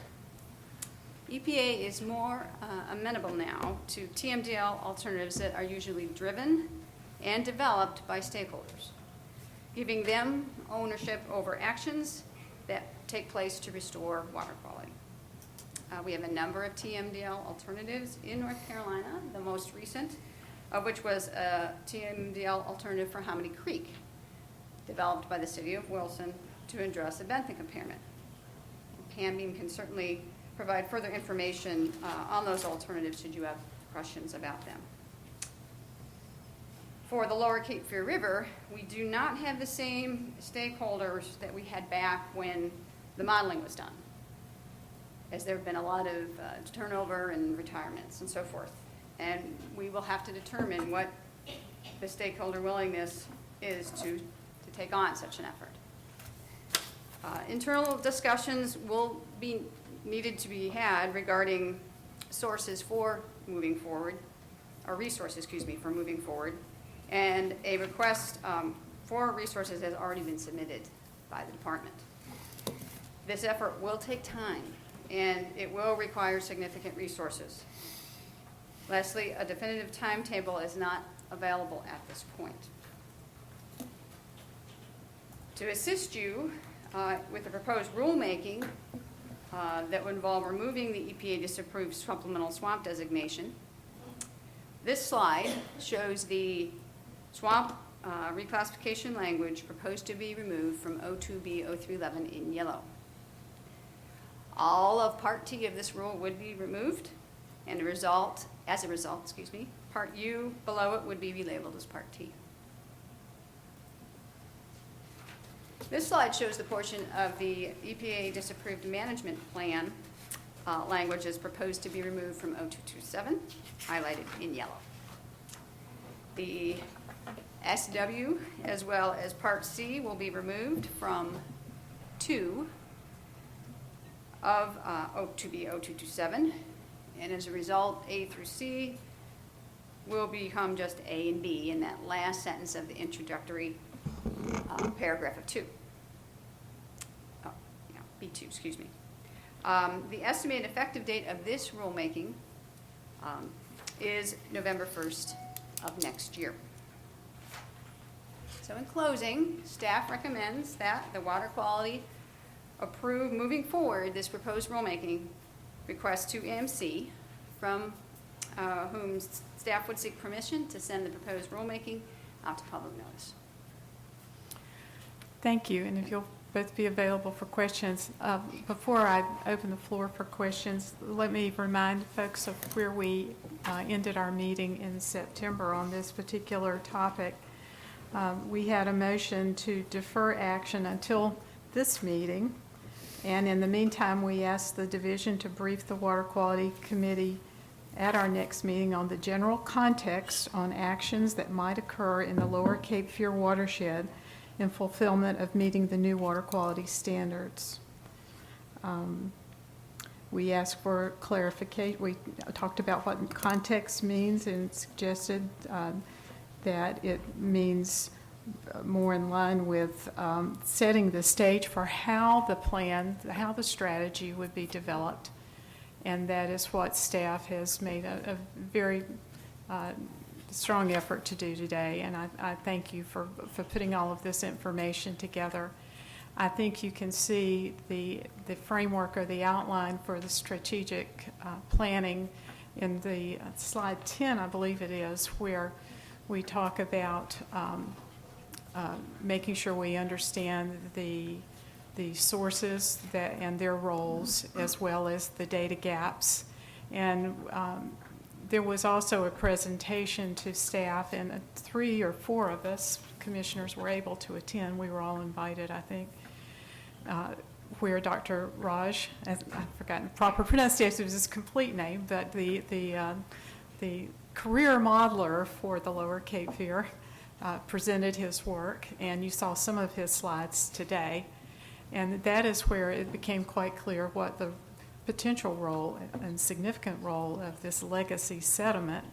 EPA is more amenable now to TMDL alternatives that are usually driven and developed by stakeholders, giving them ownership over actions that take place to restore water quality. We have a number of TMDL alternatives in North Carolina, the most recent of which was a TMDL alternative for Hominy Creek, developed by the city of Wilson to address a benthic impairment. Pam Beam can certainly provide further information on those alternatives should you have questions about them. For the Lower Cape Fear River, we do not have the same stakeholders that we had back when the modeling was done, as there have been a lot of turnover and retirements and so forth. And we will have to determine what the stakeholder willingness is to take on such an effort. Internal discussions will be needed to be had regarding sources for moving forward, or resources, excuse me, for moving forward. And a request for resources has already been submitted by the department. This effort will take time, and it will require significant resources. Lastly, a definitive timetable is not available at this point. To assist you with the proposed rulemaking that would involve removing the EPA disapproved supplemental swamp designation, this slide shows the swamp reclassification language proposed to be removed from O2B 0311 in yellow. All of Part T of this rule would be removed, and as a result, Part U below it would be relabeled as Part T. This slide shows the portion of the EPA disapproved management plan language is proposed to be removed from 0227, highlighted in yellow. The SW as well as Part C will be removed from 2 of O2B 0227, and as a result, A through C will become just A and B in that last sentence of the introductory paragraph of 2. B2, excuse me. The estimated effective date of this rulemaking is November 1st of next year. So in closing, staff recommends that the water quality approve moving forward this proposed rulemaking request to EMC, from whom staff would seek permission to send the proposed rulemaking out to public notice. Thank you, and if you'll both be available for questions. Before I open the floor for questions, let me remind folks of where we ended our meeting in September on this particular topic. We had a motion to defer action until this meeting And in the meantime, we asked the division to brief the Water Quality Committee at our next meeting on the general context on actions that might occur in the Lower Cape Fear watershed in fulfillment of meeting the new water quality standards. We asked for clarification. We talked about what context means and suggested that it means more in line with setting the stage for how the plan, how the strategy would be developed. And that is what staff has made a very strong effort to do today. And I thank you for putting all of this information together. I think you can see the framework or the outline for the strategic planning in the slide 10, I believe it is, where we talk about making sure we understand the sources and their roles, as well as the data gaps. And there was also a presentation to staff, and 3 or 4 of us commissioners were able to attend. We were all invited, I think, where Dr. Raj, I've forgotten the proper pronunciation of his complete name, but the career modeler for the Lower Cape Fear presented his work, and you saw some of his slides today. And that is where it became quite clear what the potential role and significant role of this legacy sediment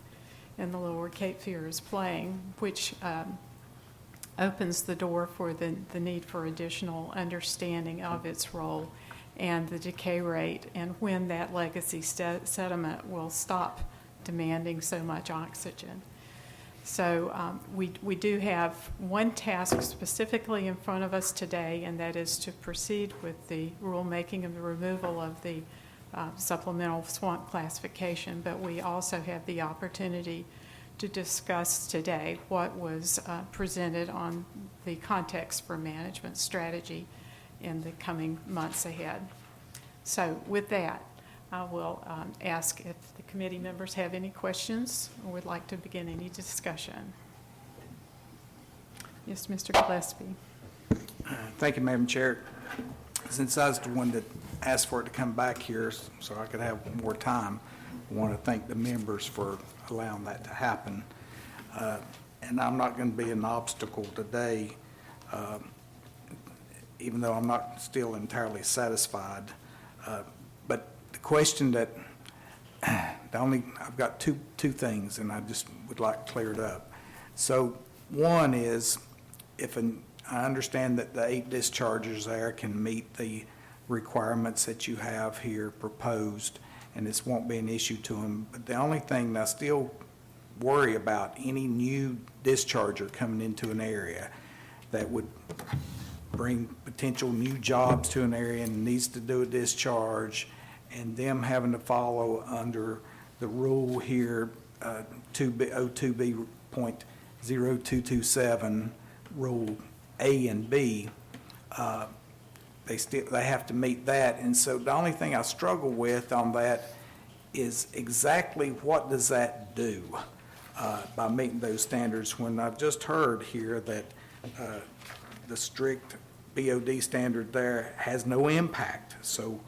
in the Lower Cape Fear is playing, which opens the door for the need for additional understanding of its role and the decay rate, and when that legacy sediment will stop demanding so much oxygen. So we do have one task specifically in front of us today, and that is to proceed with the rulemaking and the removal of the supplemental swamp classification, but we also have the opportunity to discuss today what was presented on the context for management strategy in the coming months ahead. So with that, I will ask if the committee members have any questions or would like to begin any discussion. Yes, Mr. Gillespie. Thank you, Madam Chair. Since I was the one that asked for it to come back here so I could have more time, I want to thank the members for allowing that to happen. And I'm not going to be an obstacle today, even though I'm not still entirely satisfied. But the question that, I've got two things, and I just would like cleared up. So one is, I understand that the 8 discharges there can meet the requirements that you have here proposed, and this won't be an issue to them. But the only thing that I still worry about, any new discharger coming into an area that would bring potential new jobs to an area and needs to do a discharge, and them having to follow under the rule here, 02B.0227, rule A and B, they have to meet that. And so the only thing I struggle with on that is exactly what does that do by meeting those standards, when I've just heard here that the strict BOD standard there has no impact. So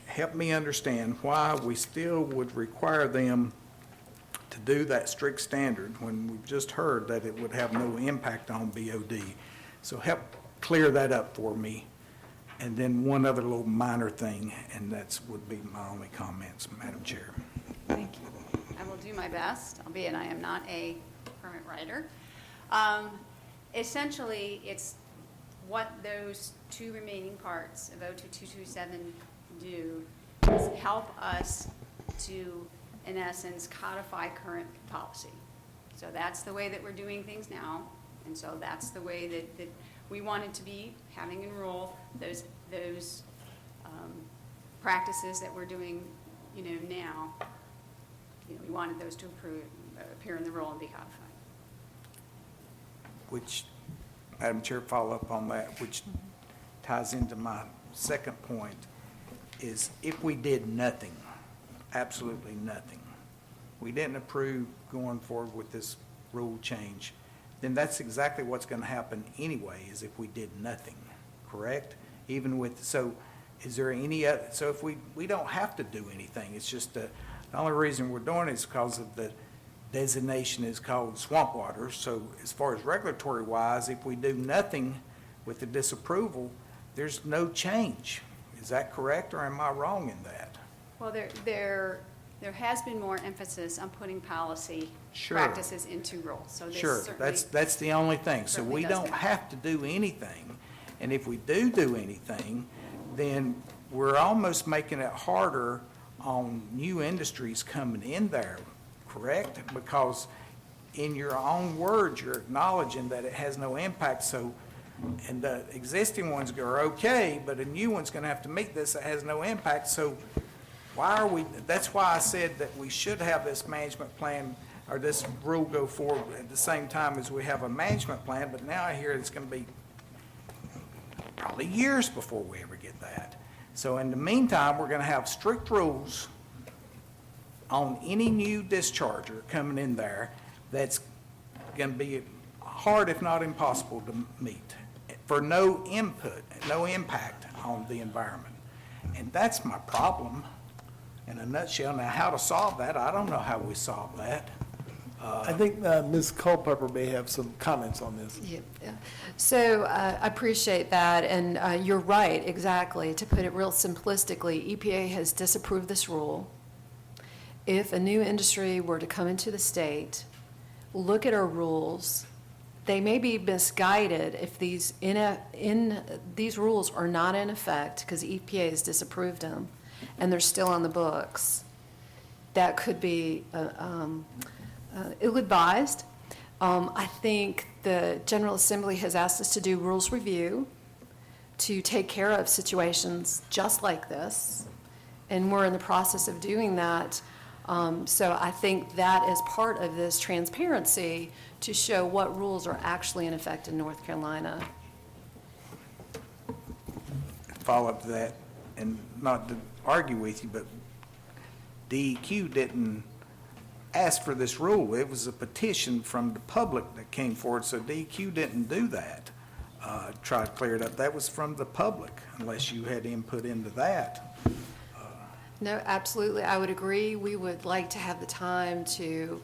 help me understand why we still would require them to do that strict standard when we've just heard that it would have no impact on BOD. So help clear that up for me. And then one other little minor thing, and that would be my only comments, Madam Chair. Thank you. I will do my best, albeit I am not a permit writer. Essentially, it's what those 2 remaining parts of 02227 do is help us to, in essence, codify current policy. So that's the way that we're doing things now, and so that's the way that we wanted to be having in rule those practices that we're doing, now. We wanted those to appear in the rule and be codified. Which, Madam Chair, follow up on that, which ties into my second point, is if we did nothing, absolutely nothing, we didn't approve going forward with this rule change, then that's exactly what's going to happen anyway, is if we did nothing, correct? Even with, so Is there any, so if we don't have to do anything, it's just, the only reason we're doing it is because of the designation is called swamp water. So as far as regulatory wise, if we do nothing with the disapproval, there's no change. Is that correct, or am I wrong in that? Well, there has been more emphasis on putting policy Sure. practices into rules, so this Sure, certainly. that's the only thing. So certainly we does don't that. have to do anything. And if we do anything, then we're almost making it harder on new industries coming in there, correct? Because in your own words, you're acknowledging that it has no impact, so, and the existing ones are okay, but a new one's gonna have to meet this that has no impact, so why are we, that's why I said that we should have this management plan, or this rule go forward at the same time as we have a management plan, but now I hear it's gonna be probably years before we ever get that. So in the meantime, we're gonna have strict rules on any new discharger coming in there that's gonna be hard, if not impossible, to meet for no input, no impact on the environment. And that's my problem in a nutshell. Now, how to solve that, I don't know how we solve that. I think Ms. Culpepper may have some comments on this. Yeah. So I appreciate that, and you're right, exactly. To put it real simplistically, EPA has disapproved this rule. If a new industry were to come into the state, look at our rules, they may be misguided if these these rules are not in effect because EPA has disapproved them, and they're still on the books. That could be ill-advised. I think the General Assembly has asked us to do rules review to take care of situations just like this, and we're in the process of doing that. So I think that is part of this transparency to show what rules are actually in effect in North Carolina. Follow up to that, and not to argue with you, but DEQ didn't ask for this rule. It was a petition from the public that came forward, so DEQ didn't do that. Try to clear it up. That was from the public, unless you had input into that. No, absolutely, I would agree. We would like to have the time to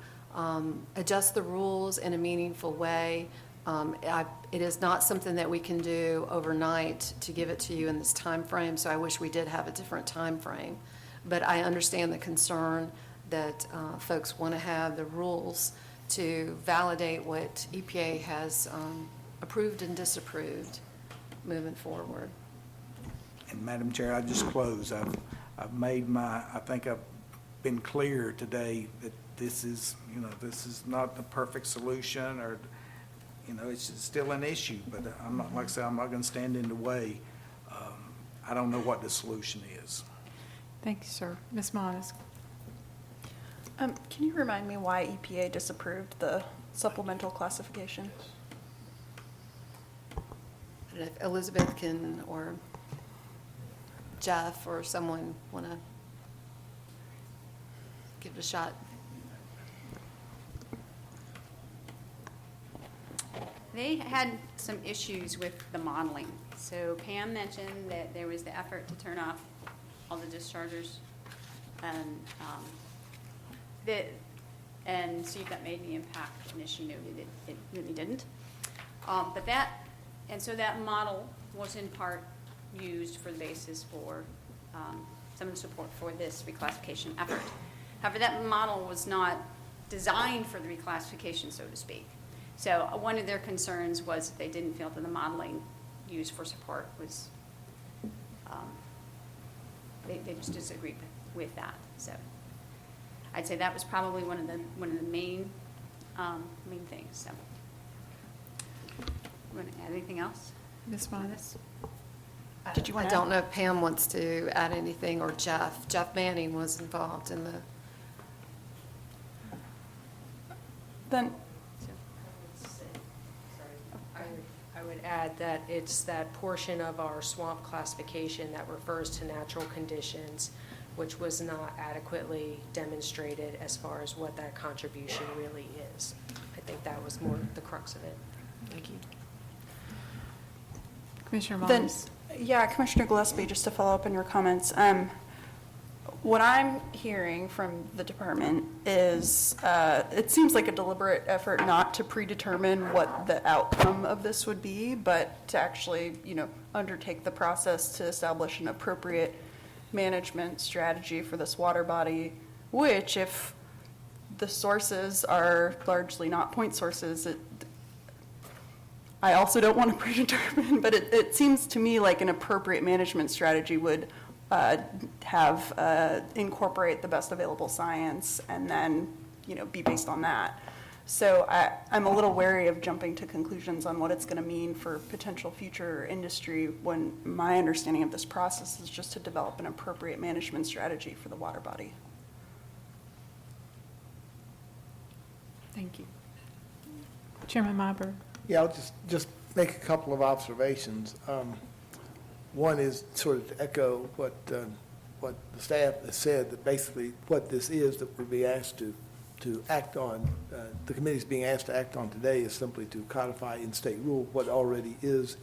adjust the rules in a meaningful way. It is not something that we can do overnight to give it to you in this time frame, so I wish we did have a different time frame. But I understand the concern that folks want to have the rules to validate what EPA has approved and disapproved moving forward. And Madam Chair, I just close. I've made my, I think I've been clear today that this is, this is not the perfect solution, or, it's still an issue, but I'm not, like I said, I'm not going to stand in the way. I don't know what the solution is. Thank you, sir. Ms. Monas? Can you remind me why EPA disapproved the supplemental classification? I don't know if Elizabeth can, or Jeff or someone want to give it a shot. They had some issues with the modeling. So Pam mentioned that there was the effort to turn off all the dischargers, and see if that made any impact, and as she noted, it really didn't. So that model was in part used for the basis for some of the support for this reclassification effort. However, that model was not designed for the reclassification, so to speak. So one of their concerns was that they didn't feel that the modeling used for support was, they just disagreed with that. So I'd say that was probably one of the main things. So, you want to add anything else? Ms. Monas? Did you I want don't know if Pam wants to add anything, or Jeff. Jeff Manning was involved in the. Then, I would add that it's that portion of our swamp classification that refers to natural conditions, which was not adequately demonstrated as far as what that contribution really is. I think that was more the crux of it. Thank you. Commissioner then, Monas? Yeah, Commissioner Gillespie, just to follow up on your comments. What I'm hearing from the department is it seems like a deliberate effort not to predetermine what the outcome of this would be, but to actually, undertake the process to establish an appropriate management strategy for this water body, which, if the sources are largely not point sources, I also don't want to predetermine, but it seems to me like an appropriate management strategy would incorporate the best available science and then, be based on that. So I'm a little wary of jumping to conclusions on what it's going to mean for potential future industry when my understanding of this process is just to develop an appropriate management strategy for the water body. Thank you. Chairman Myberg. Yeah, I'll just make a couple of observations. One is sort of to echo what the staff has said, that basically what this is that we're being asked to act on, the committee's being asked to act on today is simply to codify in state rule what already is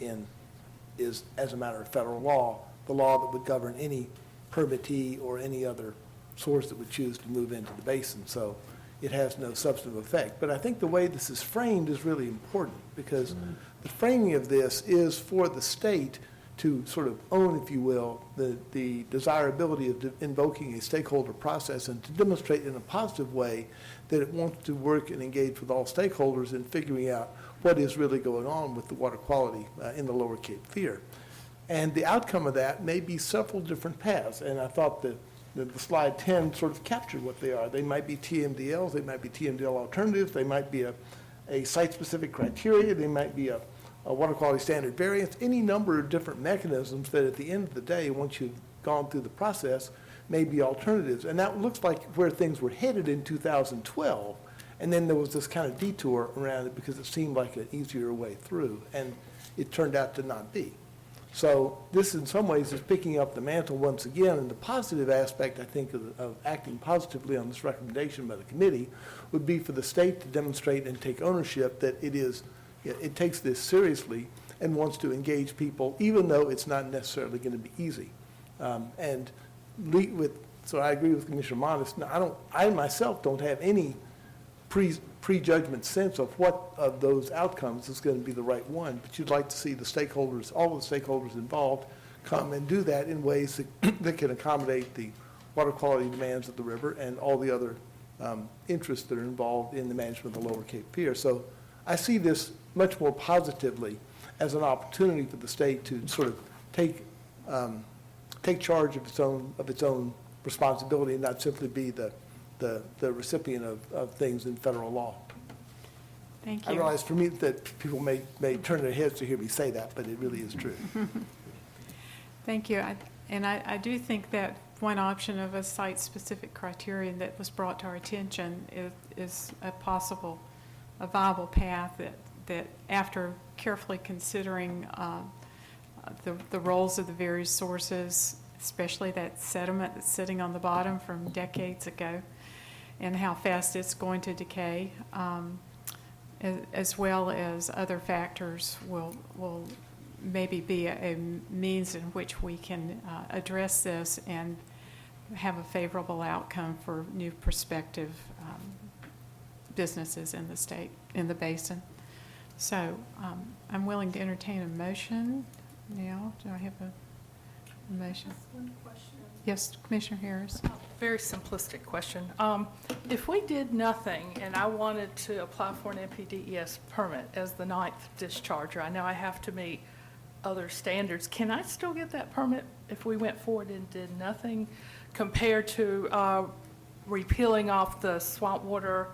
as a matter of federal law, the law that would govern any permittee or any other source that would choose to move into the basin. So it has no substantive effect. But I think the way this is framed is really important, because the framing of this is for the state to sort of own, if you will, the desirability of invoking a stakeholder process and to demonstrate in a positive way that it wants to work and engage with all stakeholders in figuring out what is really going on with the water quality in the lower Cape Fear. And the outcome of that may be several different paths, and I thought that the slide 10 sort of captured what they are. They might be TMDLs, they might be TMDL alternatives, they might be a site-specific criteria, they might be a water quality standard variance, any number of different mechanisms that at the end of the day, once you've gone through the process, may be alternatives. And that looks like where things were headed in 2012. And then there was this kind of detour around it because it seemed like an easier way through. And it turned out to not be. So this in some ways is picking up the mantle once again. And the positive aspect, I think, of acting positively on this recommendation by the committee would be for the state to demonstrate and take ownership that it takes this seriously and wants to engage people, even though it's not necessarily going to be easy. So I agree with Commissioner Modest. I myself don't have any prejudgment sense of what of those outcomes is going to be the right one, but you'd like to see the stakeholders, all the stakeholders involved, come and do that in ways that can accommodate the water quality demands of the river and all the other interests that are involved in the management of the lower Cape Fear. So I see this much more positively as an opportunity for the state to sort of take charge of its own responsibility and not simply be the recipient of things in federal law. Thank you. I realize for me that people may turn their heads to hear me say that, but it really is true. Thank you. I do think that one option of a site-specific criterion that was brought to our attention is a viable path that after carefully considering the roles of the various sources, especially that sediment that's sitting on the bottom from decades ago, and how fast it's going to decay, as well as other factors will maybe be a means in which we can address this and have a favorable outcome for new prospective businesses in the state, in the basin. So I'm willing to entertain a motion now. Do I have a motion? One question. Yes, Commissioner Harris. Very simplistic question. If we did nothing and I wanted to apply for an NPDES permit as the 9th discharger, I know I have to meet other standards. Can I still get that permit if we went forward and did nothing compared to repealing off the swamp water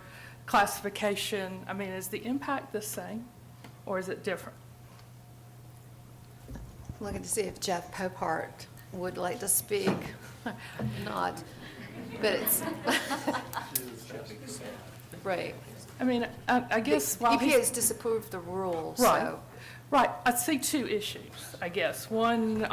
classification? I mean, is the impact the same or is it different? Looking to see if Jeff Popart would like to speak. Not, but it's right. I mean, I guess while EPA has disapproved the rule, right. so. Right, I see two issues, I guess. One,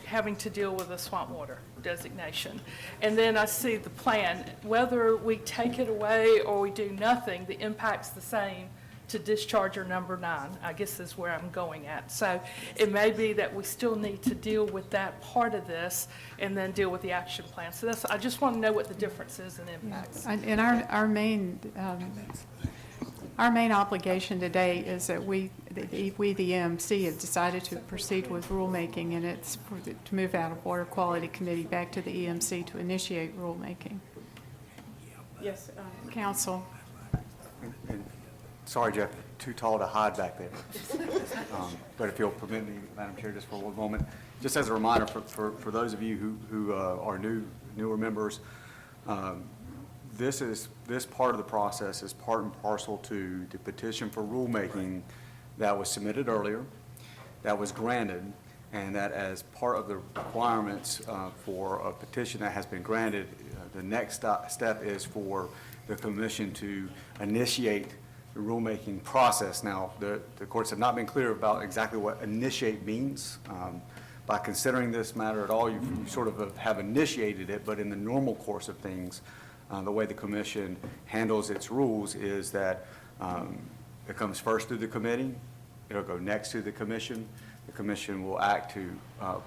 having to deal with the swamp water designation. And then I see the plan, whether we take it away or we do nothing, the impact's the same to discharge or number 9, I guess is where I'm going at. So it may be that we still need to deal with that part of this and then deal with the action plan. So that's, I just want to know what the difference is and impacts. And our main obligation today is that we, the EMC, have decided to proceed with rulemaking, and it's to move out of Water Quality Committee back to the EMC to initiate rulemaking. Yes, Council. Sorry, Jeff, too tall to hide back there. But if you'll permit me, Madam Chair, just for one moment, just as a reminder for those of you who are newer members, this part of the process is part and parcel to the petition for rulemaking that was submitted earlier, that was granted, and that as part of the requirements for a petition that has been granted, the next step is for the commission to initiate the rulemaking process. Now, the courts have not been clear about exactly what initiate means. By considering this matter at all, you sort of have initiated it, but in the normal course of things, the way the commission handles its rules is that it comes first through the committee, it'll go next to the commission. The commission will act to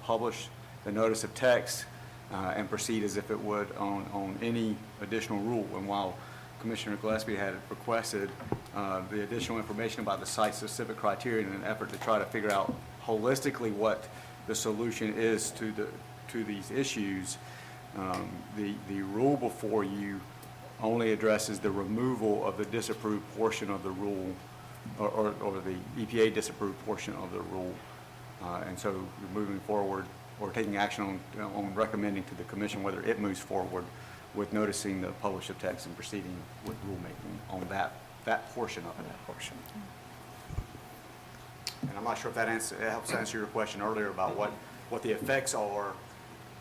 publish the notice of text and proceed as if it would on any additional rule. And while Commissioner Gillespie had requested the additional information about the site-specific criteria in an effort to try to figure out holistically what the solution is to these issues, the rule before you only addresses the removal of the disapproved portion of the rule, or the EPA disapproved portion of the rule. And so you're moving forward or taking action on recommending to the commission whether it moves forward with noticing the publish of text and proceeding with rulemaking on that portion of it. And I'm not sure if that helps answer your question earlier about what the effects are,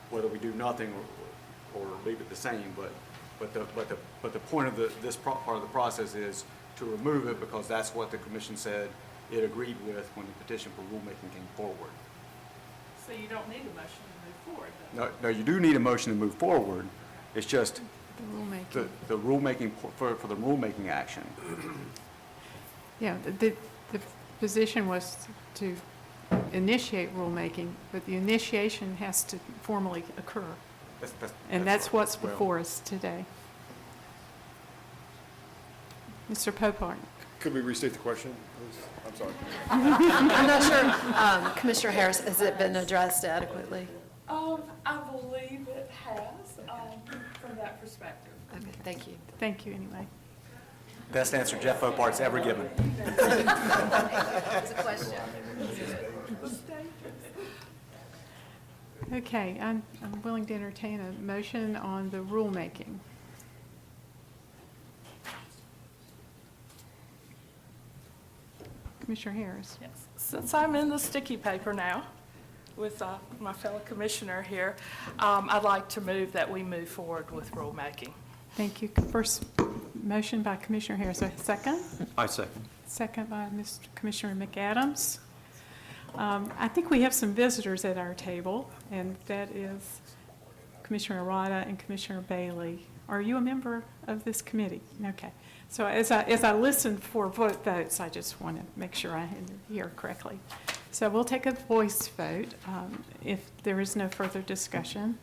whether we do nothing or leave it the same. But the point of this part of the process is to remove it because that's what the commission said it agreed with when the petition for rulemaking came forward. So you don't need a motion to move forward, though? No, you do need a motion to move forward. It's just The rulemaking. for the rulemaking action. Yeah, the position was to initiate rulemaking, but the initiation has to formally occur. And that's what's before us today. Mr. Popart. Could we restate the question, please? I'm sorry. I'm not sure, Commissioner Harris, has it been addressed adequately? I believe it has, from that perspective. Okay, thank you. Thank you anyway. Best answer Jeff Opart's ever given. It's a question. Okay, I'm willing to entertain a motion on the rulemaking. Commissioner Harris. Yes. Since I'm in the sticky paper now with my fellow commissioner here, I'd like to move that we move forward with rulemaking. Thank you. First motion by Commissioner Harris. A second? I second. Second by Mr. Commissioner McAdams. I think we have some visitors at our table, and that is Commissioner Arata and Commissioner Bailey. Are you a member of this committee? Okay. So as I listen for votes, I just want to make sure I hear correctly. So we'll take a voice vote if there is no further discussion.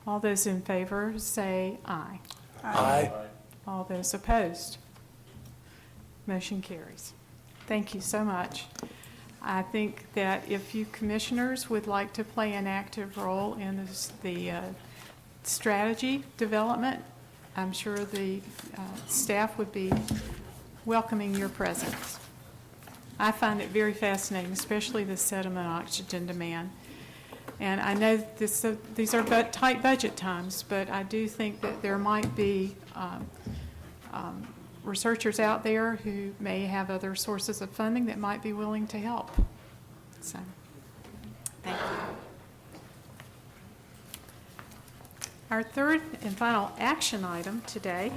All those in favor say aye. Aye. All those opposed? Motion carries. Thank you so much. I think that if you commissioners would like to play an active role in the strategy development, I'm sure the staff would be welcoming your presence. I find it very fascinating, especially the sediment oxygen demand. And I know these are tight budget times, but I do think that there might be researchers out there who may have other sources of funding that might be willing to help. So, thank you. Our third and final action item today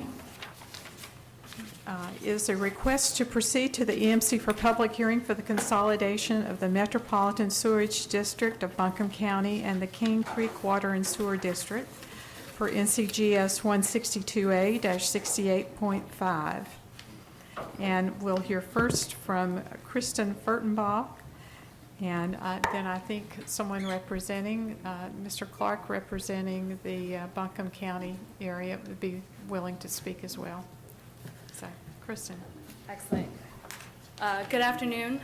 is a request to proceed to the EMC for public hearing for the consolidation of the Metropolitan Sewage District of Buncombe County and the King Creek Water and Sewer District for NCGS 162A-68.5. And we'll hear first from Kristen Furtenbach, and then I think someone representing, Mr. Clark representing the Buncombe County area would be willing to speak as well. So, Kristen. Excellent. Good afternoon.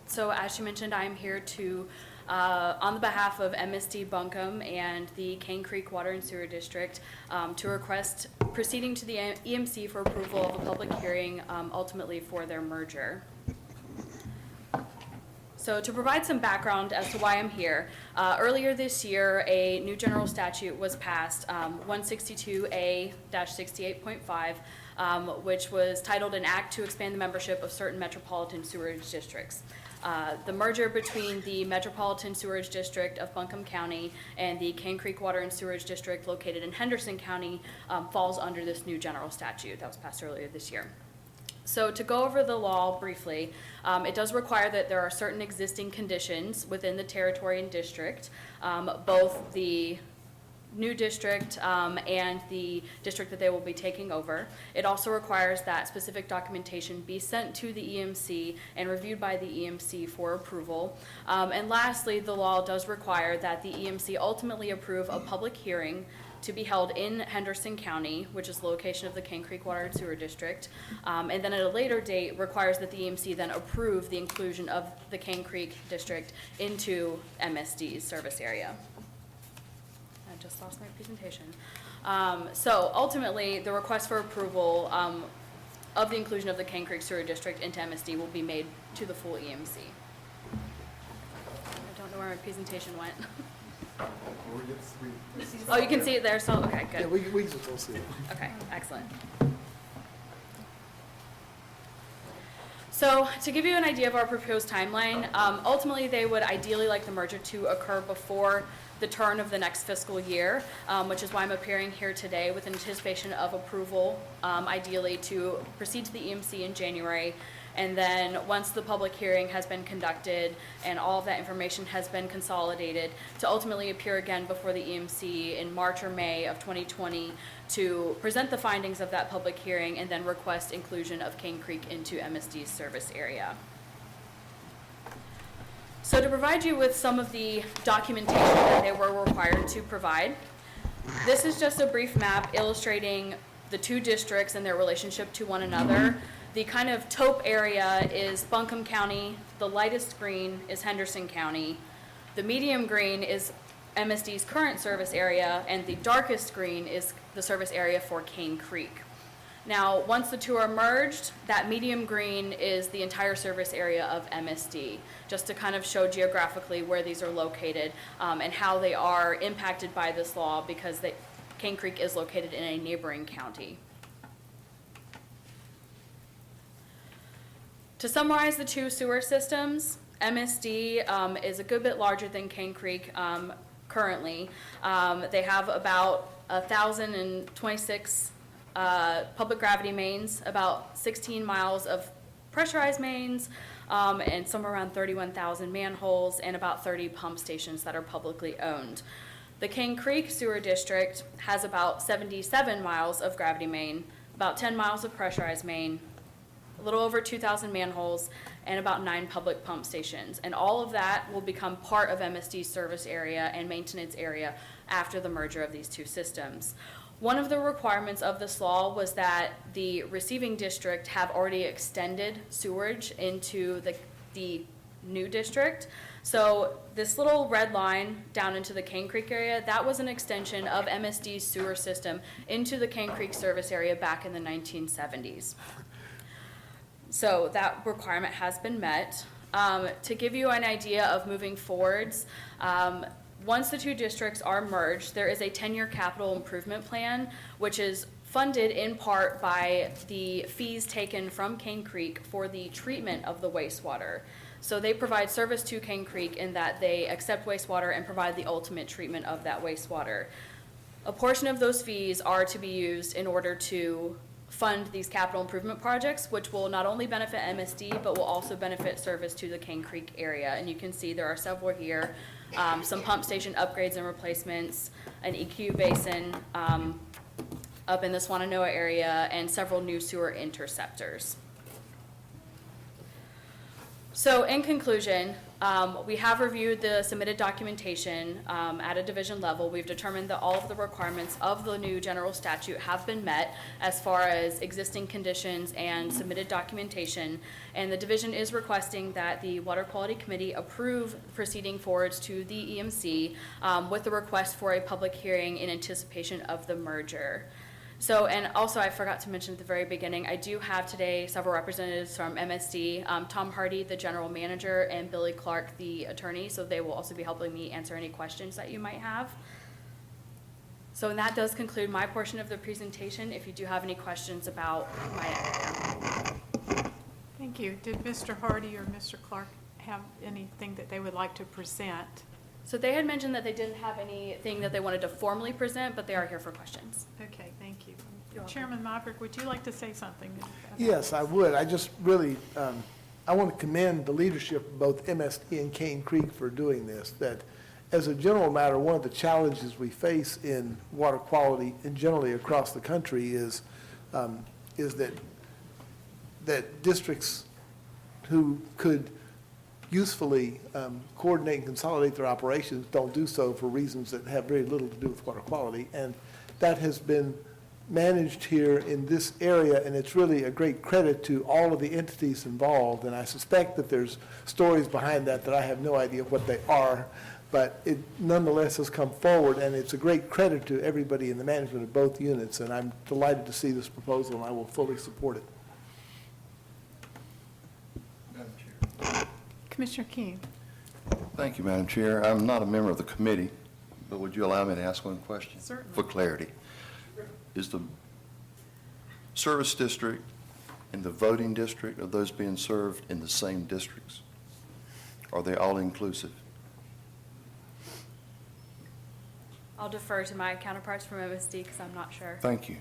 So as you mentioned, I am here to, on the behalf of MSD Buncombe and the Cane Creek Water and Sewer District, to request proceeding to the EMC for approval of a public hearing, ultimately for their merger. So to provide some background as to why I'm here, earlier this year, a new general statute was passed, 162A-68.5, which was titled An Act to Expand the Membership of Certain Metropolitan Sewerage Districts. The merger between the Metropolitan Sewerage District of Buncombe County and the Cane Creek Water and Sewerage District located in Henderson County falls under this new general statute that was passed earlier this year. So to go over the law briefly, it does require that there are certain existing conditions within the territory and district, both the new district and the district that they will be taking over. It also requires that specific documentation be sent to the EMC and reviewed by the EMC for approval. And lastly, the law does require that the EMC ultimately approve a public hearing to be held in Henderson County, which is the location of the Cane Creek Water and Sewer District, and then at a later date requires that the EMC then approve the inclusion of the Cane Creek District into MSD's service area. I just lost my presentation. So ultimately, the request for approval of the inclusion of the Cane Creek Sewer District into MSD will be made to the full EMC. I don't know where my presentation went. Oh, you can see it there, so, okay, good. Yeah, we can just go see it. Okay, excellent. So to give you an idea of our proposed timeline, ultimately they would ideally like the merger to occur before the turn of the next fiscal year, which is why I'm appearing here today with anticipation of approval, ideally to proceed to the EMC in January. And then once the public hearing has been conducted and all of that information has been consolidated, to ultimately appear again before the EMC in March or May of 2020 to present the findings of that public hearing and then request inclusion of Cane Creek into MSD's service area. So to provide you with some of the documentation that they were required to provide, this is just a brief map illustrating the two districts and their relationship to one another. The kind of taupe area is Buncombe County, the lightest green is Henderson County, the medium green is MSD's current service area, and the darkest green is the service area for Cane Creek. Now, once the two are merged, that medium green is the entire service area of MSD, just to kind of show geographically where these are located and how they are impacted by this law, because Cane Creek is located in a neighboring county. To summarize the two sewer systems, MSD is a good bit larger than Cane Creek currently. They have about 1,026 public gravity mains, about 16 miles of pressurized mains, and somewhere around 31,000 manholes, and about 30 pump stations that are publicly owned. The Cane Creek Sewer District has about 77 miles of gravity main, about 10 miles of pressurized main, a little over 2,000 manholes, and about 9 public pump stations. And all of that will become part of MSD's service area and maintenance area after the merger of these two systems. One of the requirements of this law was that the receiving district have already extended sewage into the new district. So this little red line down into the Cane Creek area, that was an extension of MSD's sewer system into the Cane Creek service area back in the 1970s. So that requirement has been met. To give you an idea of moving forwards, once the two districts are merged, there is a 10-year capital improvement plan, which is funded in part by the fees taken from Cane Creek for the treatment of the wastewater. So they provide service to Cane Creek in that they accept wastewater and provide the ultimate treatment of that wastewater. A portion of those fees are to be used in order to fund these capital improvement projects, which will not only benefit MSD, but will also benefit service to the Cane Creek area. And you can see there are several here, some pump station upgrades and replacements, an EQ basin, up in the Swannanoa area and several new sewer interceptors. So in conclusion, we have reviewed the submitted documentation at a division level. We've determined that all of the requirements of the new general statute have been met as far as existing conditions and submitted documentation. And the division is requesting that the Water Quality Committee approve proceeding forwards to the EMC with the request for a public hearing in anticipation of the merger. So, and also I forgot to mention at the very beginning, I do have today several representatives from MSD, Tom Hardy, the general manager, and Billy Clark, the attorney, so they will also be helping me answer any questions that you might have. So, and that does conclude my portion of the presentation. If you do have any questions about my Thank you. Did Mr. Hardy or Mr. Clark have anything that they would like to present? So they had mentioned that they didn't have anything that they wanted to formally present, but they are here for questions. Okay, thank you. Chairman Maverick, would you like to say something? Yes, I would. I just really, I want to commend the leadership of both MSD and Cane Creek for doing this, that as a general matter, one of the challenges we face in water quality and generally across the country is that districts who could usefully coordinate and consolidate their operations don't do so for reasons that have very little to do with water quality. And that has been managed here in this area, and it's really a great credit to all of the entities involved. And I suspect that there's stories behind that I have no idea what they are, but it nonetheless has come forward, and it's a great credit to everybody in the management of both units. And I'm delighted to see this proposal, and I will fully support it. Commissioner King. Thank you, Madam Chair. I'm not a member of the committee, but would you allow me to ask one question? Certainly. For clarity. Is the service district and the voting district, are those being served in the same districts? Are they all inclusive? I'll defer to my counterparts from MSD because I'm not sure. Thank you.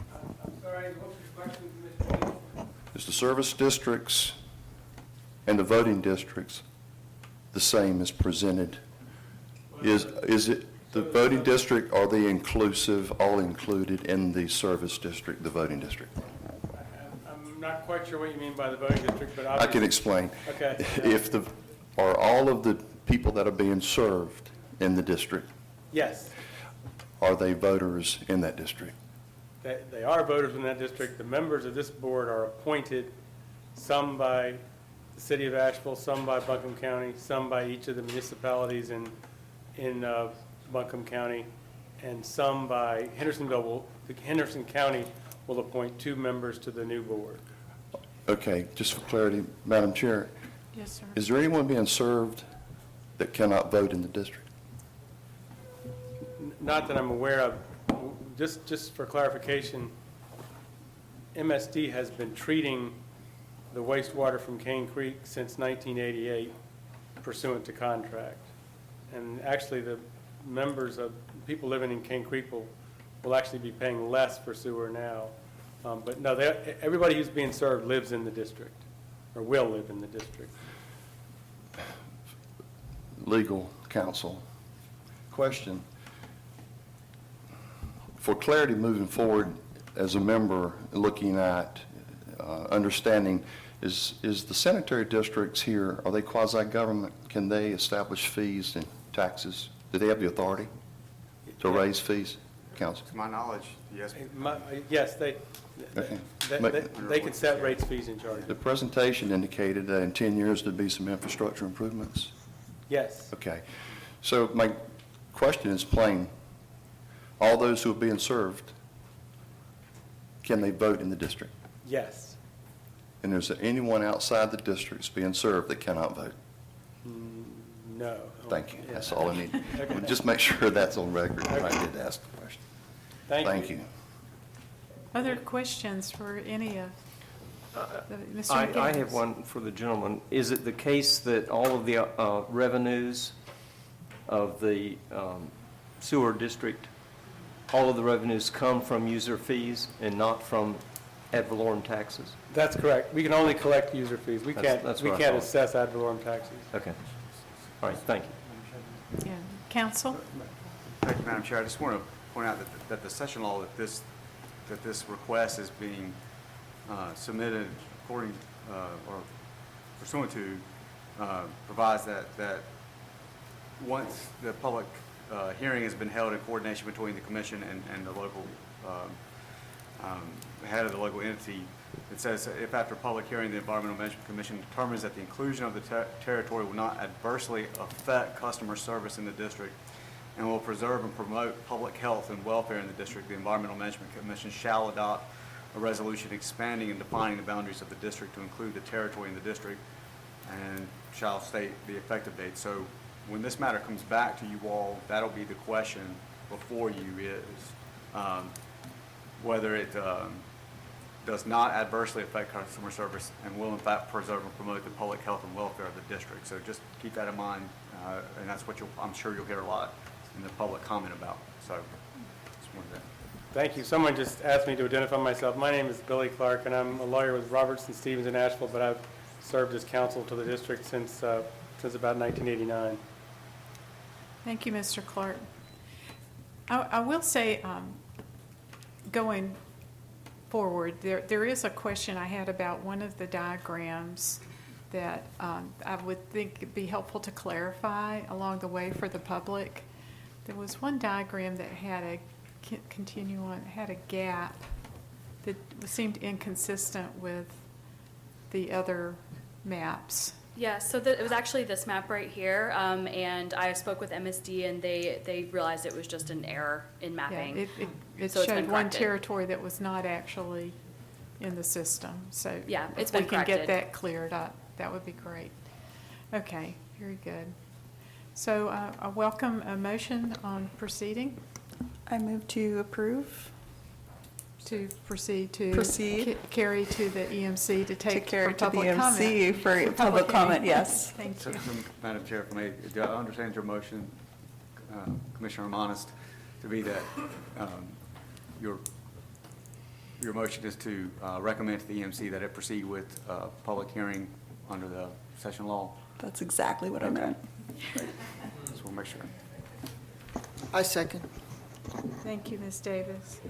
I'm sorry, what's your question, Mr. King? Is the service districts and the voting districts the same as presented? Is it the voting district, are they inclusive, all included in the service district, the voting district? I'm not quite sure what you mean by the voting district, but I obviously. can explain. Okay. Are all of the people that are being served in the district, Yes, are they voters in that district? they are voters in that district. The members of this board are appointed, some by the city of Asheville, some by Buncombe County, some by each of the municipalities in Buncombe County, and some by Hendersonville. Henderson County will appoint 2 members to the new board. Okay, just for clarity, Madam Chair, Yes, sir. is there anyone being served that cannot vote in the district? Not that I'm aware of. Just for clarification, MSD has been treating the wastewater from Cane Creek since 1988 pursuant to contract. And actually, the members of people living in Cane Creek will actually be paying less for sewer now. But no, everybody who's being served lives in the district, or will live in the district. Legal counsel, question. For clarity moving forward, as a member looking at understanding, is the sanitary districts here, are they quasi-government? Can they establish fees and taxes? Do they have the authority to raise fees, counsel? To my knowledge, yes. Yes, Okay. they can set rates, fees, and charges. The presentation indicated that in 10 years there'd be some infrastructure improvements. Yes. Okay. So my question is plain. All those who are being served, can they vote in the district? Yes. And is there anyone outside the districts being served that cannot vote? No. Thank you. Yeah. That's all I need. Okay. Just make sure that's on record when I did ask the question. Thank you. Other questions for any of Mr. I McGinnis? have one for the gentleman. Is it the case that all of the revenues of the sewer district, all of the revenues come from user fees and not from ad valorem taxes? That's correct. We can only collect user fees. We can't that's what I thought. assess ad valorem taxes. Okay. All right, thank you. Yeah. Counsel? Thank you, Madam Chair. I just want to point out that the session law that this that this request is being submitted according or pursuant to provides that once the public hearing has been held in coordination between the commission and the local head of the local entity, it says, if after public hearing, the Environmental Management Commission determines that the inclusion of the territory will not adversely affect customer service in the district and will preserve and promote public health and welfare in the district, the Environmental Management Commission shall adopt a resolution expanding and defining the boundaries of the district to include the territory in the district and shall state the effective date. So when this matter comes back to you all, that'll be the question before you is whether it does not adversely affect customer service and will in fact preserve and promote the public health and welfare of the district. So just keep that in mind, and that's what I'm sure you'll hear a lot in the public comment about. So just wanted to. Thank you. Someone just asked me to identify myself. My name is Billy Clark, and I'm a lawyer with Robertson Stevens in Asheville, but I've served as counsel to the district since about 1989. Thank you, Mr. Clark. I will say, going forward, there is a question I had about one of the diagrams that I would think it'd be helpful to clarify along the way for the public. There was one diagram that had a continuum, had a gap that seemed inconsistent with the other maps. Yeah, so it was actually this map right here, and I spoke with MSD, and they realized it was just an error in mapping. Yeah, it So it's been showed one corrected. territory that was not actually in the system. So Yeah, it's if we been can get corrected. that cleared up, that would be great. Okay, very good. So I welcome a motion on proceeding. I move to approve. To proceed to. Proceed. Carry to the EMC to take carry for to the public EMC comment. for public comment, hearing. yes. Thank So, you. Madam Chair, for me, do I understand your motion, Commissioner Romanis, to be that your motion is to recommend to the EMC that it proceed with public hearing under the session law? That's exactly what I Okay. meant. Great. Just want to make sure. I second. Thank you, Ms. Davis.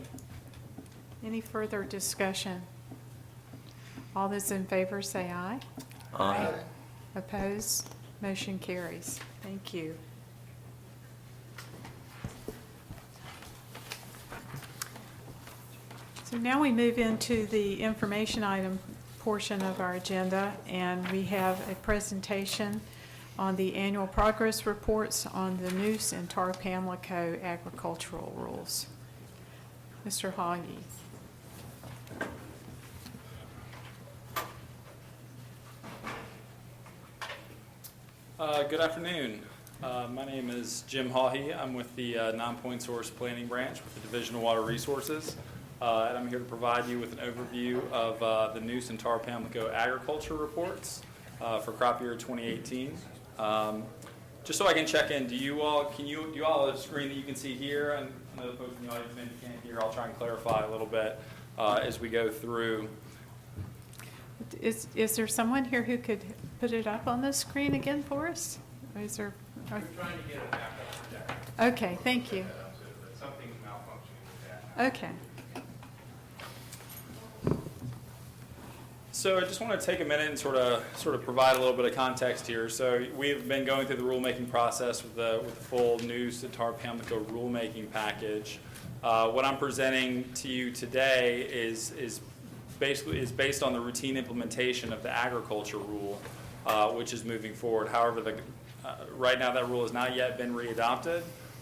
Any further discussion? All those in favor say aye. Aye. Opposed? Motion carries. Thank you. So now we move into the information item portion of our agenda, and we have a presentation on the annual progress reports on the Noose and Pamlico agricultural rules. Mr. Hoggy. Good afternoon. My name is Jim Hawhey. I'm with the Non-Point Source Planning Branch with the Division of Water Resources. And I'm here to provide you with an overview of the Noose and Pamlico agriculture reports for crop year 2018. Just so I can check in, do you all have a screen that you can see here? And I know the folks in the audience maybe can't hear. I'll try and clarify a little bit as we go through. Is there someone here who could put it up on the screen again for us? Or is there? I'm trying to get it back up there. Okay, thank you. Something's malfunctioning with that. Okay. So I just want to take a minute and sort of provide a little bit of context here. So we've been going through the rulemaking process with the full Noose and Pamlico rulemaking package. What I'm presenting to you today is based on the routine implementation of the agriculture rule, which is moving forward. However, right now that rule has not yet been readopted.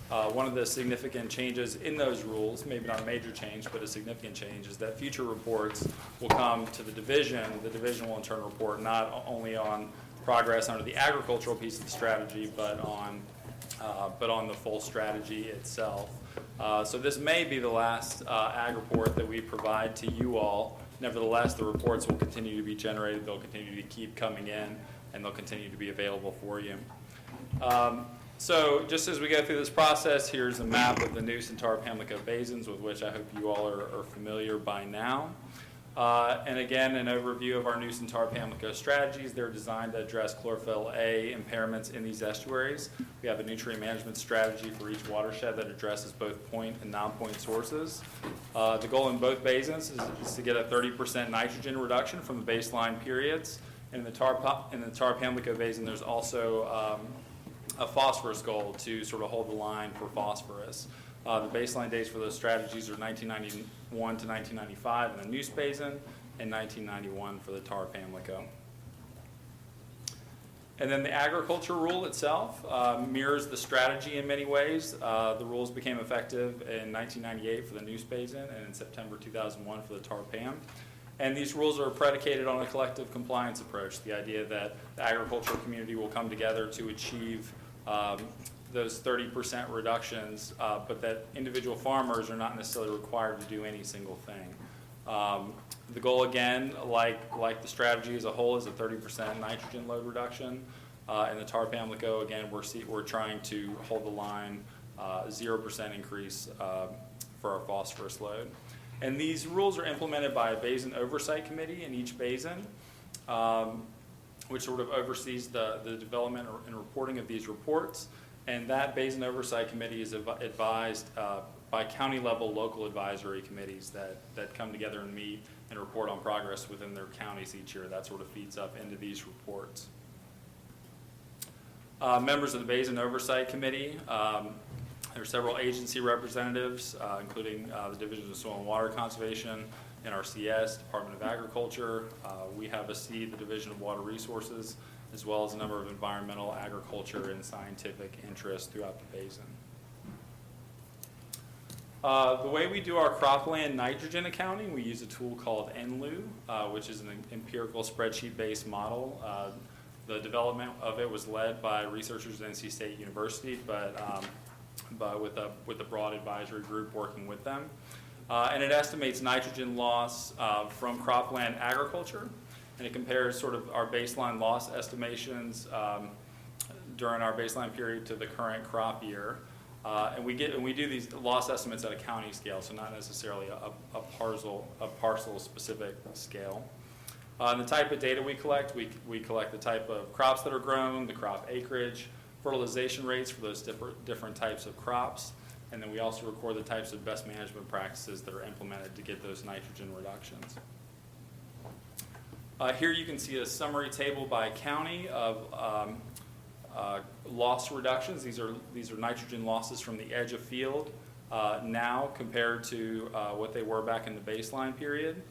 One of the significant changes in those rules, maybe not a major change, but a significant change, is that future reports will come to the division. The division will in turn report not only on progress under the agricultural piece of the strategy, but on the full strategy itself. So this may be the last ag report that we provide to you all. Nevertheless, the reports will continue to be generated. They'll continue to keep coming in, and they'll continue to be available for you. So just as we go through this process, here's a map of the Noose and Pamlico basins, with which I hope you all are familiar by now. And again, an overview of our Noose and tar Pamlico strategies. They're designed to address chlorophyll A impairments in these estuaries. We have a nutrient management strategy for each watershed that addresses both point and non-point sources. The goal in both basins is to get a 30% nitrogen reduction from the baseline periods. In the tar Pamlico Basin, there's also a phosphorus goal to sort of hold the line for phosphorus. The baseline dates for those strategies are 1991 to 1995 in the Neuse Basin and 1991 for the tar Pamlico. And then the agriculture rule itself mirrors the strategy in many ways. The rules became effective in 1998 for the Neuse Basin and in September 2001 for the tar Pam. And these rules are predicated on a collective compliance approach, the idea that the agricultural community will come together to achieve those 30% reductions, but that individual farmers are not necessarily required to do any single thing. The goal, again, like the strategy as a whole, is a 30% nitrogen load reduction. In the tar Pamlico, again, we're trying to hold the line, 0% increase for our phosphorus load. And these rules are implemented by a Basin Oversight Committee in each basin, which sort of oversees the development and reporting of these reports. And that Basin Oversight Committee is advised by county-level local advisory committees that come together and meet and report on progress within their counties each year. That sort of feeds up into these reports. Members of the Basin Oversight Committee, there are several agency representatives, including the Division of Soil and Water Conservation, NRCS, Department of Agriculture. We have a seat, the Division of Water Resources, as well as a number of environmental, agriculture, and scientific interests throughout the basin. The way we do our cropland nitrogen accounting, we use a tool called NLU, which is an empirical spreadsheet-based model. The development of it was led by researchers at NC State University, but with a broad advisory group working with them. And it estimates nitrogen loss from cropland agriculture, and it compares sort of our baseline loss estimations during our baseline period to the current crop year. And we do these loss estimates at a county scale, so not necessarily a parcel specific scale. The type of data we collect, we collect the type of crops that are grown, the crop acreage, fertilization rates for those different types of crops, and then we also record the types of best management practices that are implemented to get those nitrogen reductions. Here you can see a summary table by county of loss reductions. These are nitrogen losses from the edge of field now compared to what they were back in the baseline period.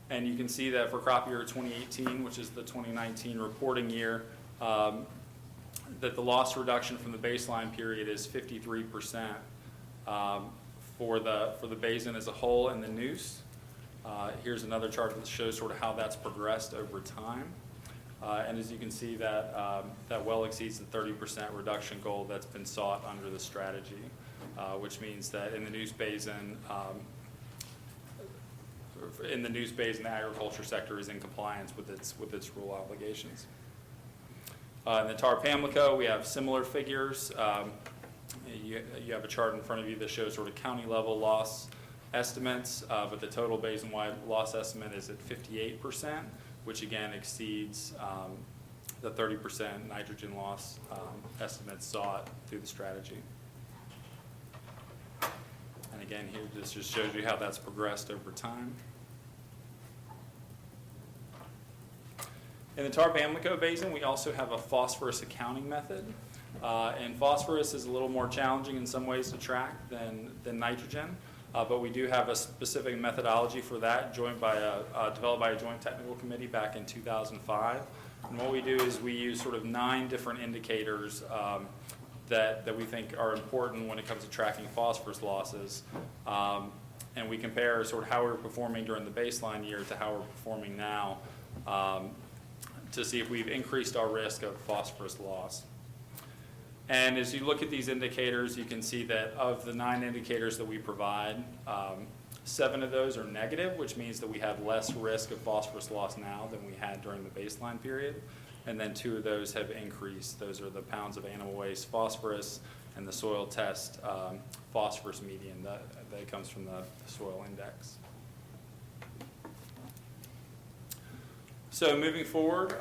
And you can see that for crop year 2018, which is the 2019 reporting year, that the loss reduction from the baseline period is 53% for the basin as a whole and the Noose. Here's another chart that shows sort of how that's progressed over time. And as you can see, that well exceeds the 30% reduction goal that's been sought under the strategy, which means that in the Noose Basin, the agriculture sector is in compliance with its rule obligations. In the tar Pamlico, we have similar figures. You have a chart in front of you that shows sort of county level loss estimates, but the total basin-wide loss estimate is at 58%, which again exceeds the 30% nitrogen loss estimates sought through the strategy. And again, here this just shows you how that's progressed over time. In the tar Pamlico Basin, we also have a phosphorus accounting method. And phosphorus is a little more challenging in some ways to track than nitrogen, but we do have a specific methodology for that developed by a joint technical committee back in 2005. And what we do is we use sort of 9 different indicators that we think are important when it comes to tracking phosphorus losses. And we compare sort of how we were performing during the baseline year to how we're performing now to see if we've increased our risk of phosphorus loss. And as you look at these indicators, you can see that of the 9 indicators that we provide, 7 of those are negative, which means that we have less risk of phosphorus loss now than we had during the baseline period. And then 2 of those have increased. Those are the pounds of animal waste phosphorus and the soil test phosphorus median that comes from the soil index. So moving forward,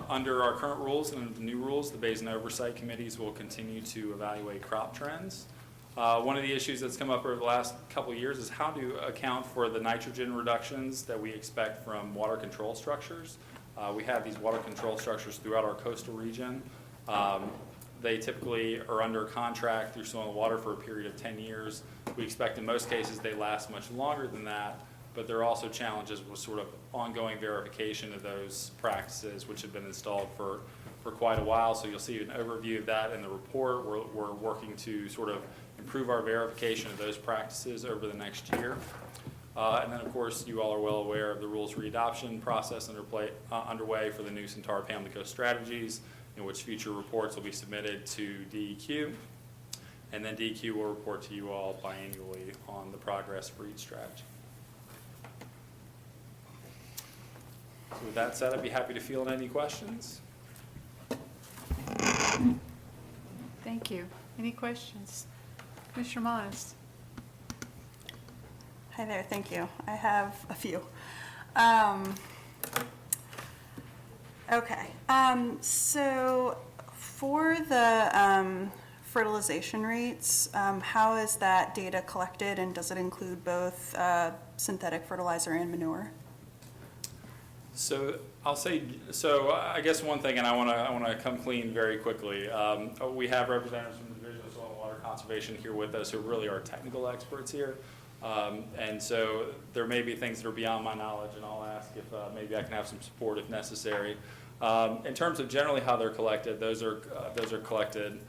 under our current rules and under the new rules, the Basin Oversight Committees will continue to evaluate crop trends. One of the issues that's come up over the last couple of years is how to account for the nitrogen reductions that we expect from water control structures. We have these water control structures throughout our coastal region. They typically are under contract through Soil and Water for a period of 10 years. We expect in most cases they last much longer than that, but there are also challenges with sort of ongoing verification of those practices, which have been installed for quite a while. So you'll see an overview of that in the report. We're working to sort of improve our verification of those practices over the next year. And then, of course, you all are well aware of the rules readoption process underway for the Noose and Tar Pamlico strategies, in which future reports will be submitted to DEQ. And then DEQ will report to you all biannually on the progress for each strategy. So with that said, I'd be happy to field any questions. Thank you. Any questions? Commissioner Miles? Hi there, thank you. I have a few. Okay, so for the fertilization rates, how is that data collected, and does it include both synthetic fertilizer and manure? So I'll say, so I guess one thing, and I want to come clean very quickly. We have representatives from the Division of Soil and Water Conservation here with us who really are technical experts here. And so there may be things that are beyond my knowledge, and I'll ask if maybe I can have some support if necessary. In terms of generally how they're collected, those are collected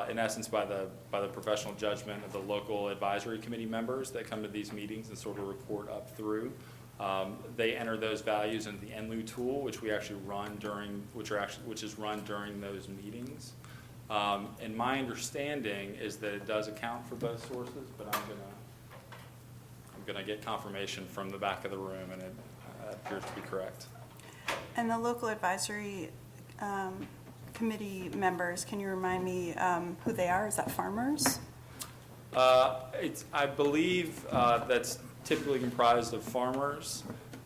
in essence by the professional judgment of the local advisory committee members that come to these meetings and sort of report up through. They enter those values into the NLU tool, which we actually run during, which is run during those meetings. And my understanding is that it does account for both sources, but I'm gonna get confirmation from the back of the room, and it appears to be correct. And the local advisory committee members, can you remind me who they are? Is that farmers? I believe that's typically comprised of farmers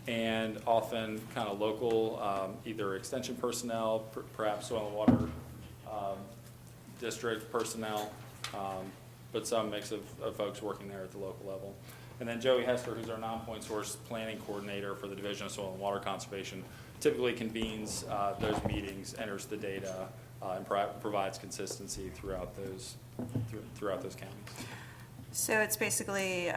and often kind of local, either extension personnel, perhaps soil and water district personnel, but some mix of folks working there at the local level. And then Joey Hester, who's our non-point source planning coordinator for the Division of Soil and Water Conservation, typically convenes those meetings, enters the data, and provides consistency throughout those counties. So it's basically,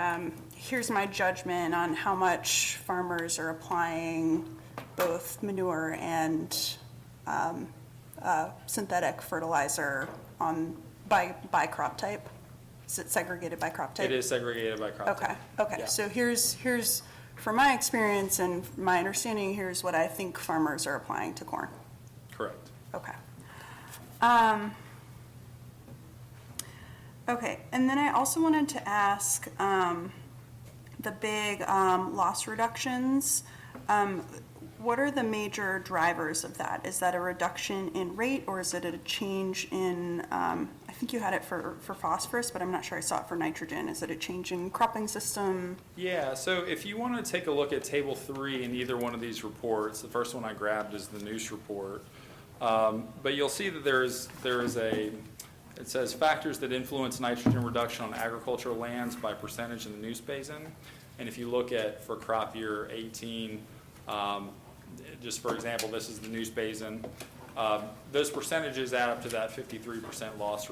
here's my judgment on how much farmers are applying both manure and synthetic fertilizer by crop type. Is it segregated by crop type? It is segregated by crop type. Okay. Yeah. So here's, from my experience and my understanding, here's what I think farmers are applying to corn. Correct. Okay. Okay, and then I also wanted to ask the big loss reductions. What are the major drivers of that? Is that a reduction in rate, or is it a change in, I think you had it for phosphorus, but I'm not sure I saw it for nitrogen. Is it a change in cropping system? Yeah, so if you want to take a look at Table 3 in either one of these reports, the first one I grabbed is the Noose report. But you'll see that there is it says factors that influence nitrogen reduction on agricultural lands by percentage in the Noose Basin. And if you look at, for crop year 18, just for example, this is the Noose Basin. Those percentages add up to that 53% loss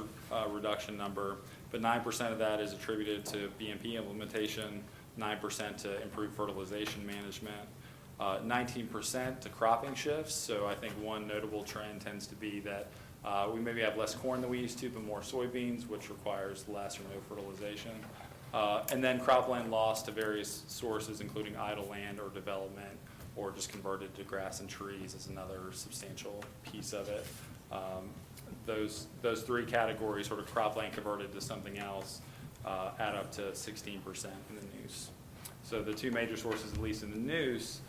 reduction number, but 9% of that is attributed to BMP implementation, 9% to improved fertilization management, 19% to cropping shifts. So I think one notable trend tends to be that we maybe have less corn than we used to, but more soybeans, which requires less or no fertilization. And then cropland loss to various sources, including idle land or development, or just converted to grass and trees is another substantial piece of it. Those three categories, sort of cropland converted to something else, add up to 16% in the Noose. So the two major sources, at least in the Noose,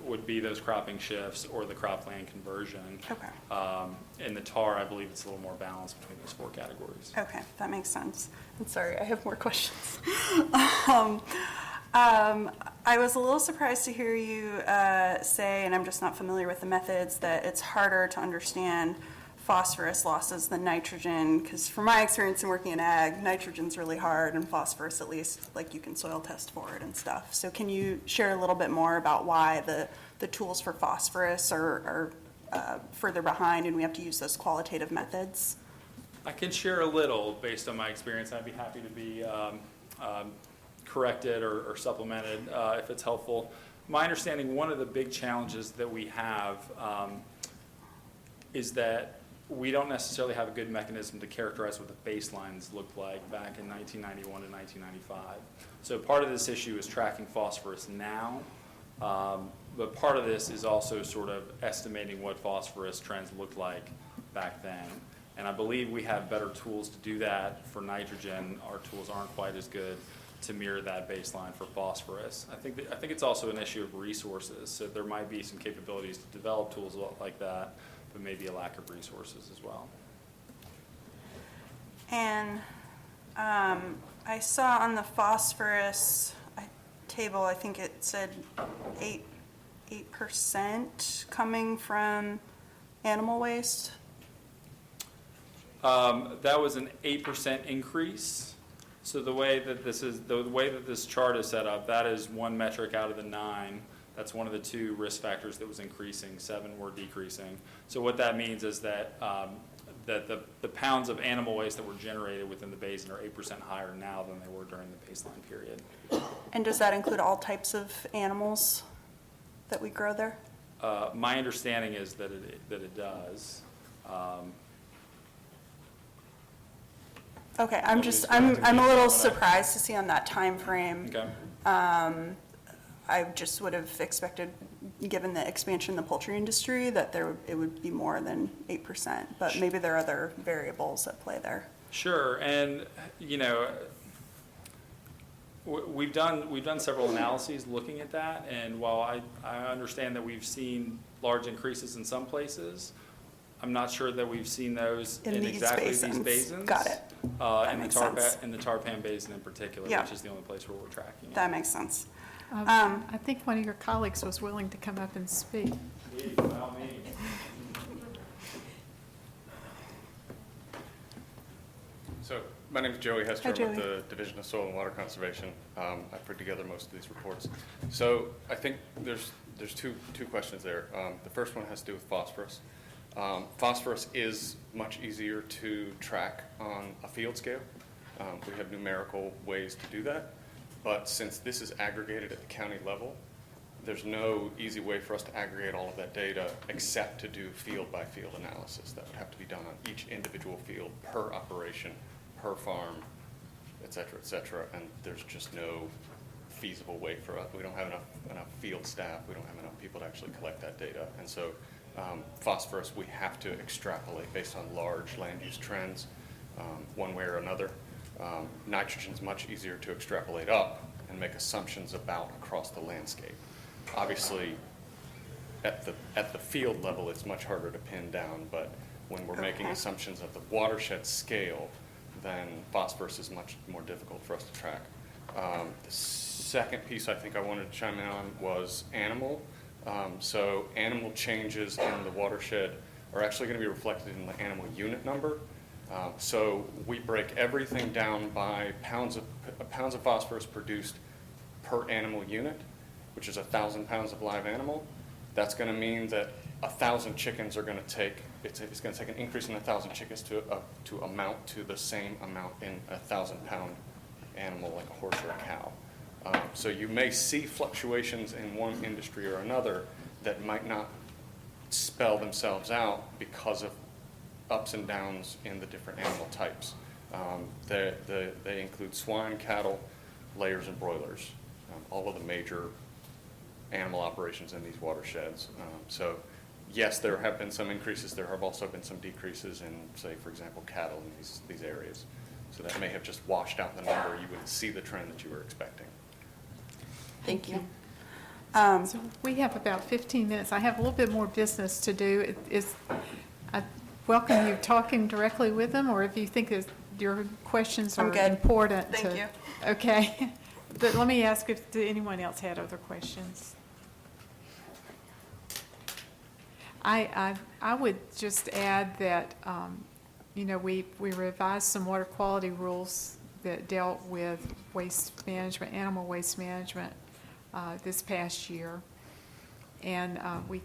would be those cropping shifts or the cropland conversion. Okay. In the tar, I believe it's a little more balanced between those four categories. Okay, that makes sense. I'm sorry, I have more questions. I was a little surprised to hear you say, and I'm just not familiar with the methods, that it's harder to understand phosphorus losses than nitrogen, because from my experience in working in ag, nitrogen's really hard, and phosphorus, at least, like you can soil test for it and stuff. So can you share a little bit more about why the tools for phosphorus are further behind and we have to use those qualitative methods? I can share a little based on my experience. I'd be happy to be corrected or supplemented if it's helpful. My understanding, one of the big challenges that we have is that we don't necessarily have a good mechanism to characterize what the baselines looked like back in 1991 and 1995. So part of this issue is tracking phosphorus now, but part of this is also sort of estimating what phosphorus trends looked like back then. And I believe we have better tools to do that for nitrogen. Our tools aren't quite as good to mirror that baseline for phosphorus. I think it's also an issue of resources. So there might be some capabilities to develop tools like that, but maybe a lack of resources as well. And I saw on the phosphorus table, I think it said 8% coming from animal waste. That was an 8% increase. So the way that this chart is set up, that is one metric out of the 9. That's one of the 2 risk factors that was increasing. 7 were decreasing. So what that means is that the pounds of animal waste that were generated within the basin are 8% higher now than they were during the baseline period. And does that include all types of animals that we grow there? My understanding is that it does. Okay, I'm a little surprised to see on that time frame. Okay. I just would have expected, given the expansion in the poultry industry, that it would be more than 8%, but maybe there are other variables at play there. Sure, and we've done several analyses looking at that, and while I understand that we've seen large increases in some places, I'm not sure that we've seen those in exactly these basins. Got it. In the Tarpan Basin in particular, which is the only place where we're tracking it. That makes sense. I think one of your colleagues was willing to come up and speak. So my name is Joey Hester. Hi, Joey. I'm with the Division of Soil and Water Conservation. I put together most of these reports. So I think there's two questions there. The first one has to do with phosphorus. Phosphorus is much easier to track on a field scale. We have numerical ways to do that. But since this is aggregated at the county level, there's no easy way for us to aggregate all of that data except to do field-by-field analysis. That would have to be done on each individual field, per operation, per farm, et cetera, and there's just no feasible way for us. We don't have enough field staff. We don't have enough people to actually collect that data. And so phosphorus, we have to extrapolate based on large land use trends, one way or another. Nitrogen's much easier to extrapolate up and make assumptions about across the landscape. Obviously, at the field level, it's much harder to pin down, but when we're making assumptions at the watershed scale, then phosphorus is much more difficult for us to track. The second piece I think I wanted to chime in on was animal. So animal changes in the watershed are actually going to be reflected in the animal unit number. So we break everything down by pounds of phosphorus produced per animal unit, which is 1,000 pounds of live animal. That's going to mean that 1,000 chickens are going to take, it's going to take an increase in 1,000 chickens to amount to the same amount in a 1,000-pound animal like a horse or a cow. So you may see fluctuations in one industry or another that might not spell themselves out because of ups and downs in the different animal types. They include swine, cattle, layers, and broilers, all of the major animal operations in these watersheds. So yes, there have been some increases. There have also been some decreases in, say, for example, cattle in these areas. So that may have just washed out the number. You wouldn't see the trend that you were expecting. Thank you. So we have about 15 minutes. I have a little bit more business to do. I welcome you talking directly with them, or if you think that your questions are important. Thank you. Okay. But let me ask if anyone else had other questions. I would just add that, you know, we revised some water quality rules that dealt with waste management, animal waste management, this past year. And we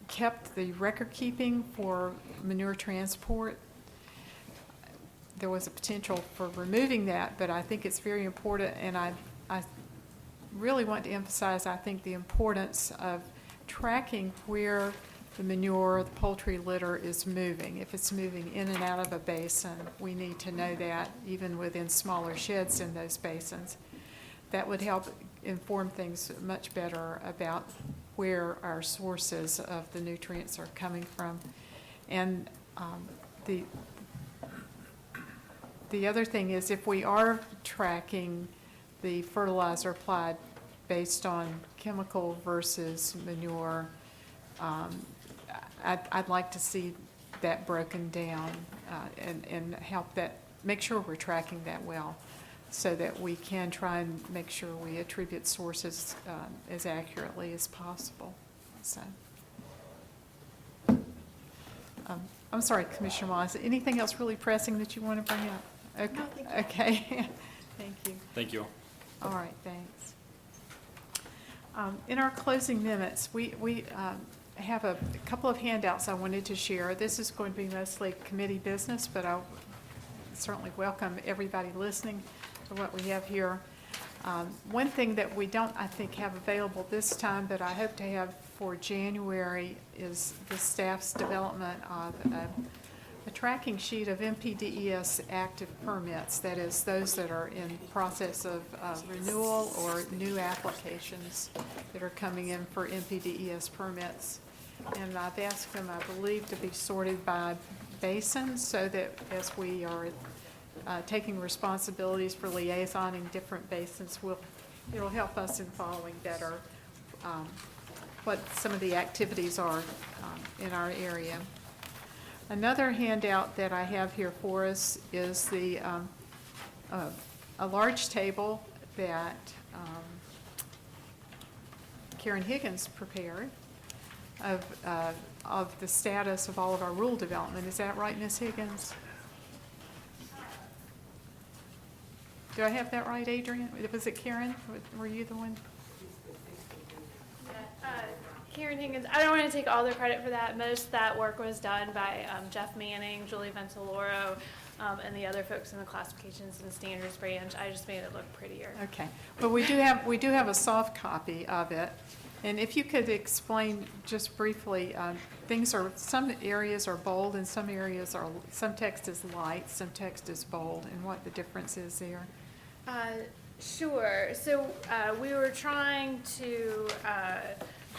kept the record keeping for manure transport. There was a potential for removing that, but I think it's very important, and I really want to emphasize, I think, the importance of tracking where the manure, the poultry litter is moving. If it's moving in and out of a basin, we need to know that, even within smaller sheds in those basins. That would help inform things much better about where our sources of the nutrients are coming from. And the other thing is, if we are tracking the fertilizer applied based on chemical versus manure, I'd like to see that broken down and help that, make sure we're tracking that well, so that we can try and make sure we attribute sources as accurately as possible. So, I'm sorry, Commissioner Moss, anything else really pressing that you want to bring up? Okay. No, thank you. Okay. Thank you. Thank you. All right, thanks. In our closing minutes, we have a couple of handouts I wanted to share. This is going to be mostly committee business, but I certainly welcome everybody listening to what we have here. One thing that we don't, I think, have available this time, but I hope to have for January, is the staff's development of a tracking sheet of MPDES active permits, that is, those that are in process of renewal or new applications that are coming in for MPDES permits. And I've asked them, I believe, to be sorted by Basin, so that as we are taking responsibilities for liaisoning different basins, it'll help us in following better what some of the activities are in our area. Another handout that I have here for us is a large table that Karen Higgins prepared of the status of all of our rule development. Is that right, Ms. Higgins? Do I have that right, Adrian? Was it Karen? Were you the one? Karen Higgins, I don't want to take all the credit for that. Most of that work was done by Jeff Manning, Julie Ventiloro, and the other folks in the classifications and standards branch. I just made it look prettier. Okay. But we do have a soft copy of it. And if you could explain just briefly, some areas are bold and some areas are, some text is light, some text is bold, and what the difference is there. Sure. So we were trying to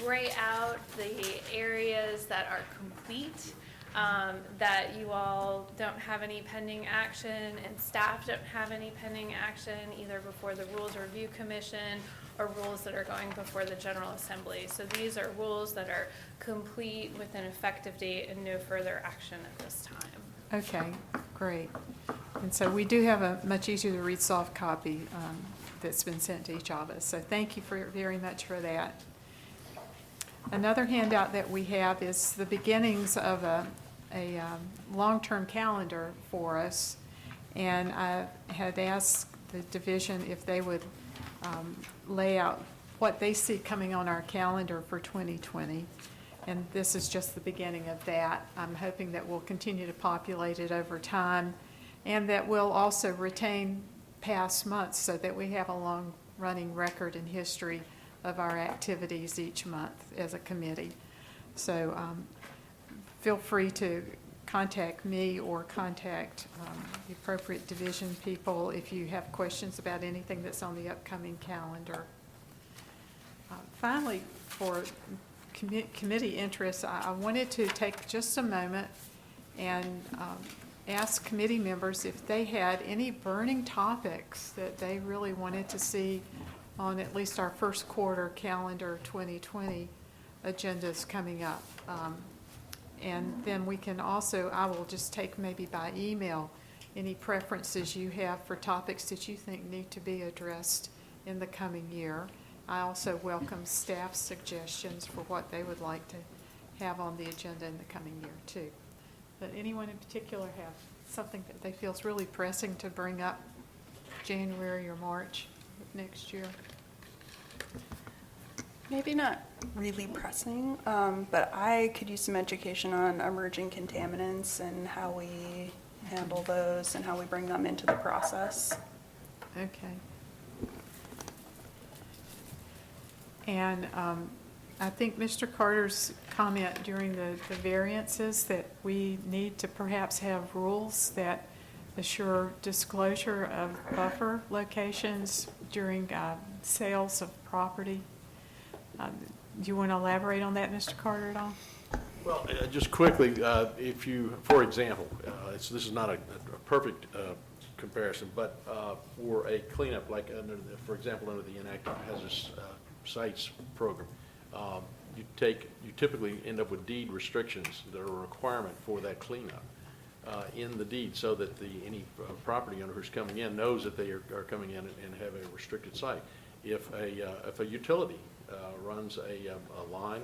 gray out the areas that are complete, that you all don't have any pending action and staff don't have any pending action either before the Rules Review Commission or rules that are going before the General Assembly. So these are rules that are complete with an effective date and no further action at this time. Okay, great. And so we do have a much easier to read soft copy that's been sent to each of us. So thank you very much for that. Another handout that we have is the beginnings of a long-term calendar for us. And I had asked the division if they would lay out what they see coming on our calendar for 2020. And this is just the beginning of that. I'm hoping that we'll continue to populate it over time, and that we'll also retain past months so that we have a long-running record and history of our activities each month as a committee. So feel free to contact me or contact the appropriate division people if you have questions about anything that's on the upcoming calendar. Finally, for committee interests, I wanted to take just a moment and ask committee members if they had any burning topics that they really wanted to see on at least our first quarter calendar 2020 agendas coming up. And then we can also, I will just take maybe by email any preferences you have for topics that you think need to be addressed in the coming year. I also welcome staff's suggestions for what they would like to have on the agenda in the coming year, too. But anyone in particular have something that they feel is really pressing to bring up January or March of next year? Maybe not really pressing, but I could use some education on emerging contaminants and how we handle those and how we bring them into the process. Okay. And I think Mr. Carter's comment during the variances that we need to perhaps have rules that assure disclosure of buffer locations during sales of property. Do you want to elaborate on that, Mr. Carter, at all? Well, just quickly, if you, for example, this is not a perfect comparison, but for a cleanup, like for example, under the Inactive Hazardous Sites program, you typically end up with deed restrictions that are a requirement for that cleanup in the deed, so that any property owner who's coming in knows that they are coming in and have a restricted site. If a utility runs a line,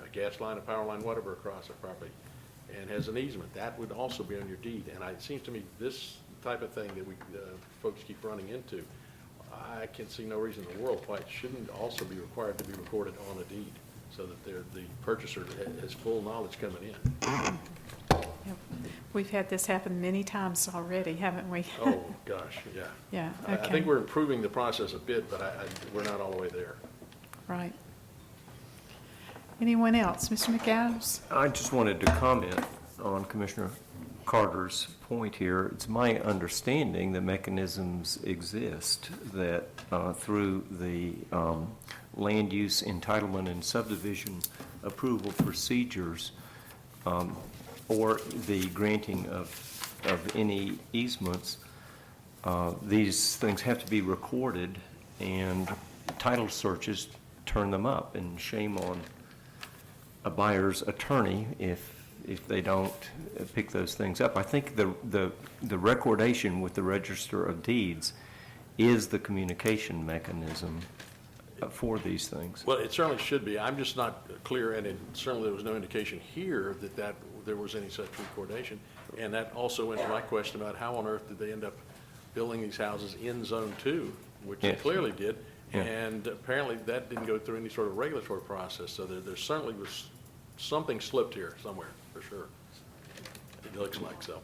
a gas line, a power line, whatever, across a property, and has an easement, that would also be on your deed. And it seems to me this type of thing that we folks keep running into, I can see no reason in the world why it shouldn't also be required to be recorded on a deed, so that the purchaser has full knowledge coming in. Yep. We've had this happen many times already, haven't we? Oh, gosh, yeah. Yeah, I okay. think we're improving the process a bit, but we're not all the way there. Right. Anyone else? Mr. McAdams? I just wanted to comment on Commissioner Carter's point here. It's my understanding that mechanisms exist that through the land use entitlement and subdivision approval procedures or the granting of any easements, these things have to be recorded, and title searches turn them up, and shame on a buyer's attorney if they don't pick those things up. I think the recordation with the Register of Deeds is the communication mechanism for these things. Well, it certainly should be. I'm just not clear, and certainly there was no indication here that there was any such recordation. And that also went to my question about how on earth did they end up building these houses in Zone 2, which they clearly did. Yeah. And apparently that didn't go through any sort of regulatory process. So there certainly was something slipped here somewhere, for sure. It looks like so.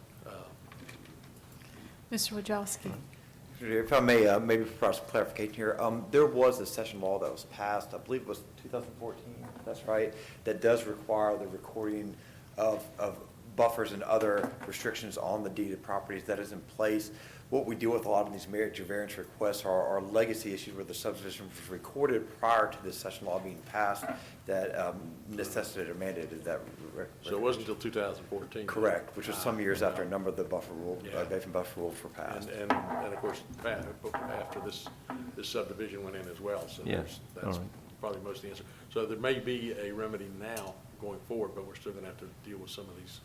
Mr. Wojcicki? If I may, maybe provide some clarification here. There was a session law that was passed, I believe it was 2014, that's right, that does require the recording of buffers and other restrictions on the deeded properties. That is in place. What we deal with a lot of these major variance requests are legacy issues where the subdivision was recorded prior to this session law being passed that necessitated or mandated that. So it wasn't until 2014? Correct, which was some years after a number of the buffer rule, Basin buffer rules were passed. And of course, after this subdivision went in as well. So Yes. That's probably most of the answer. So there may be a remedy now going forward, but we're still going to have to deal with some of these,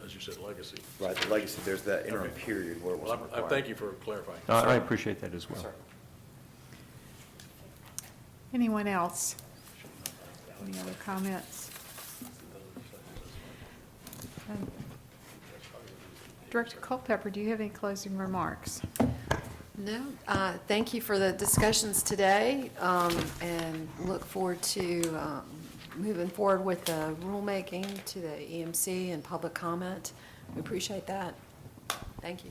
as you said, legacy. Right, the legacy, there's that interim period where it was required. I thank you for clarifying. I appreciate that as well. Sir. Anyone else? Any other comments? Director Culpepper, do you have any closing remarks? No, thank you for the discussions today, and look forward to moving forward with the rulemaking to the EMC and public comment. We appreciate that. Thank you.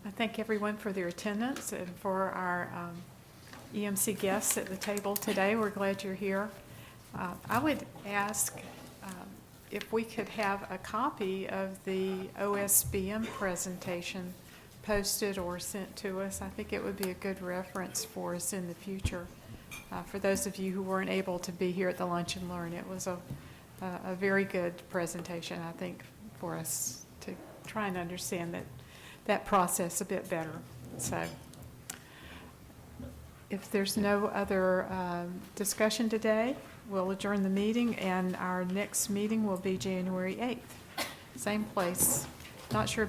I thank everyone for their attendance and for our EMC guests at the table today. We're glad you're here. I would ask if we could have a copy of the OSBM presentation posted or sent to us. I think it would be a good reference for us in the future. For those of you who weren't able to be here at the Lunch and Learn, it was a very good presentation, I think, for us to try and understand that process a bit better. So if there's no other discussion today, we'll adjourn the meeting, and our next meeting will be January 8th. Same place. Not sure about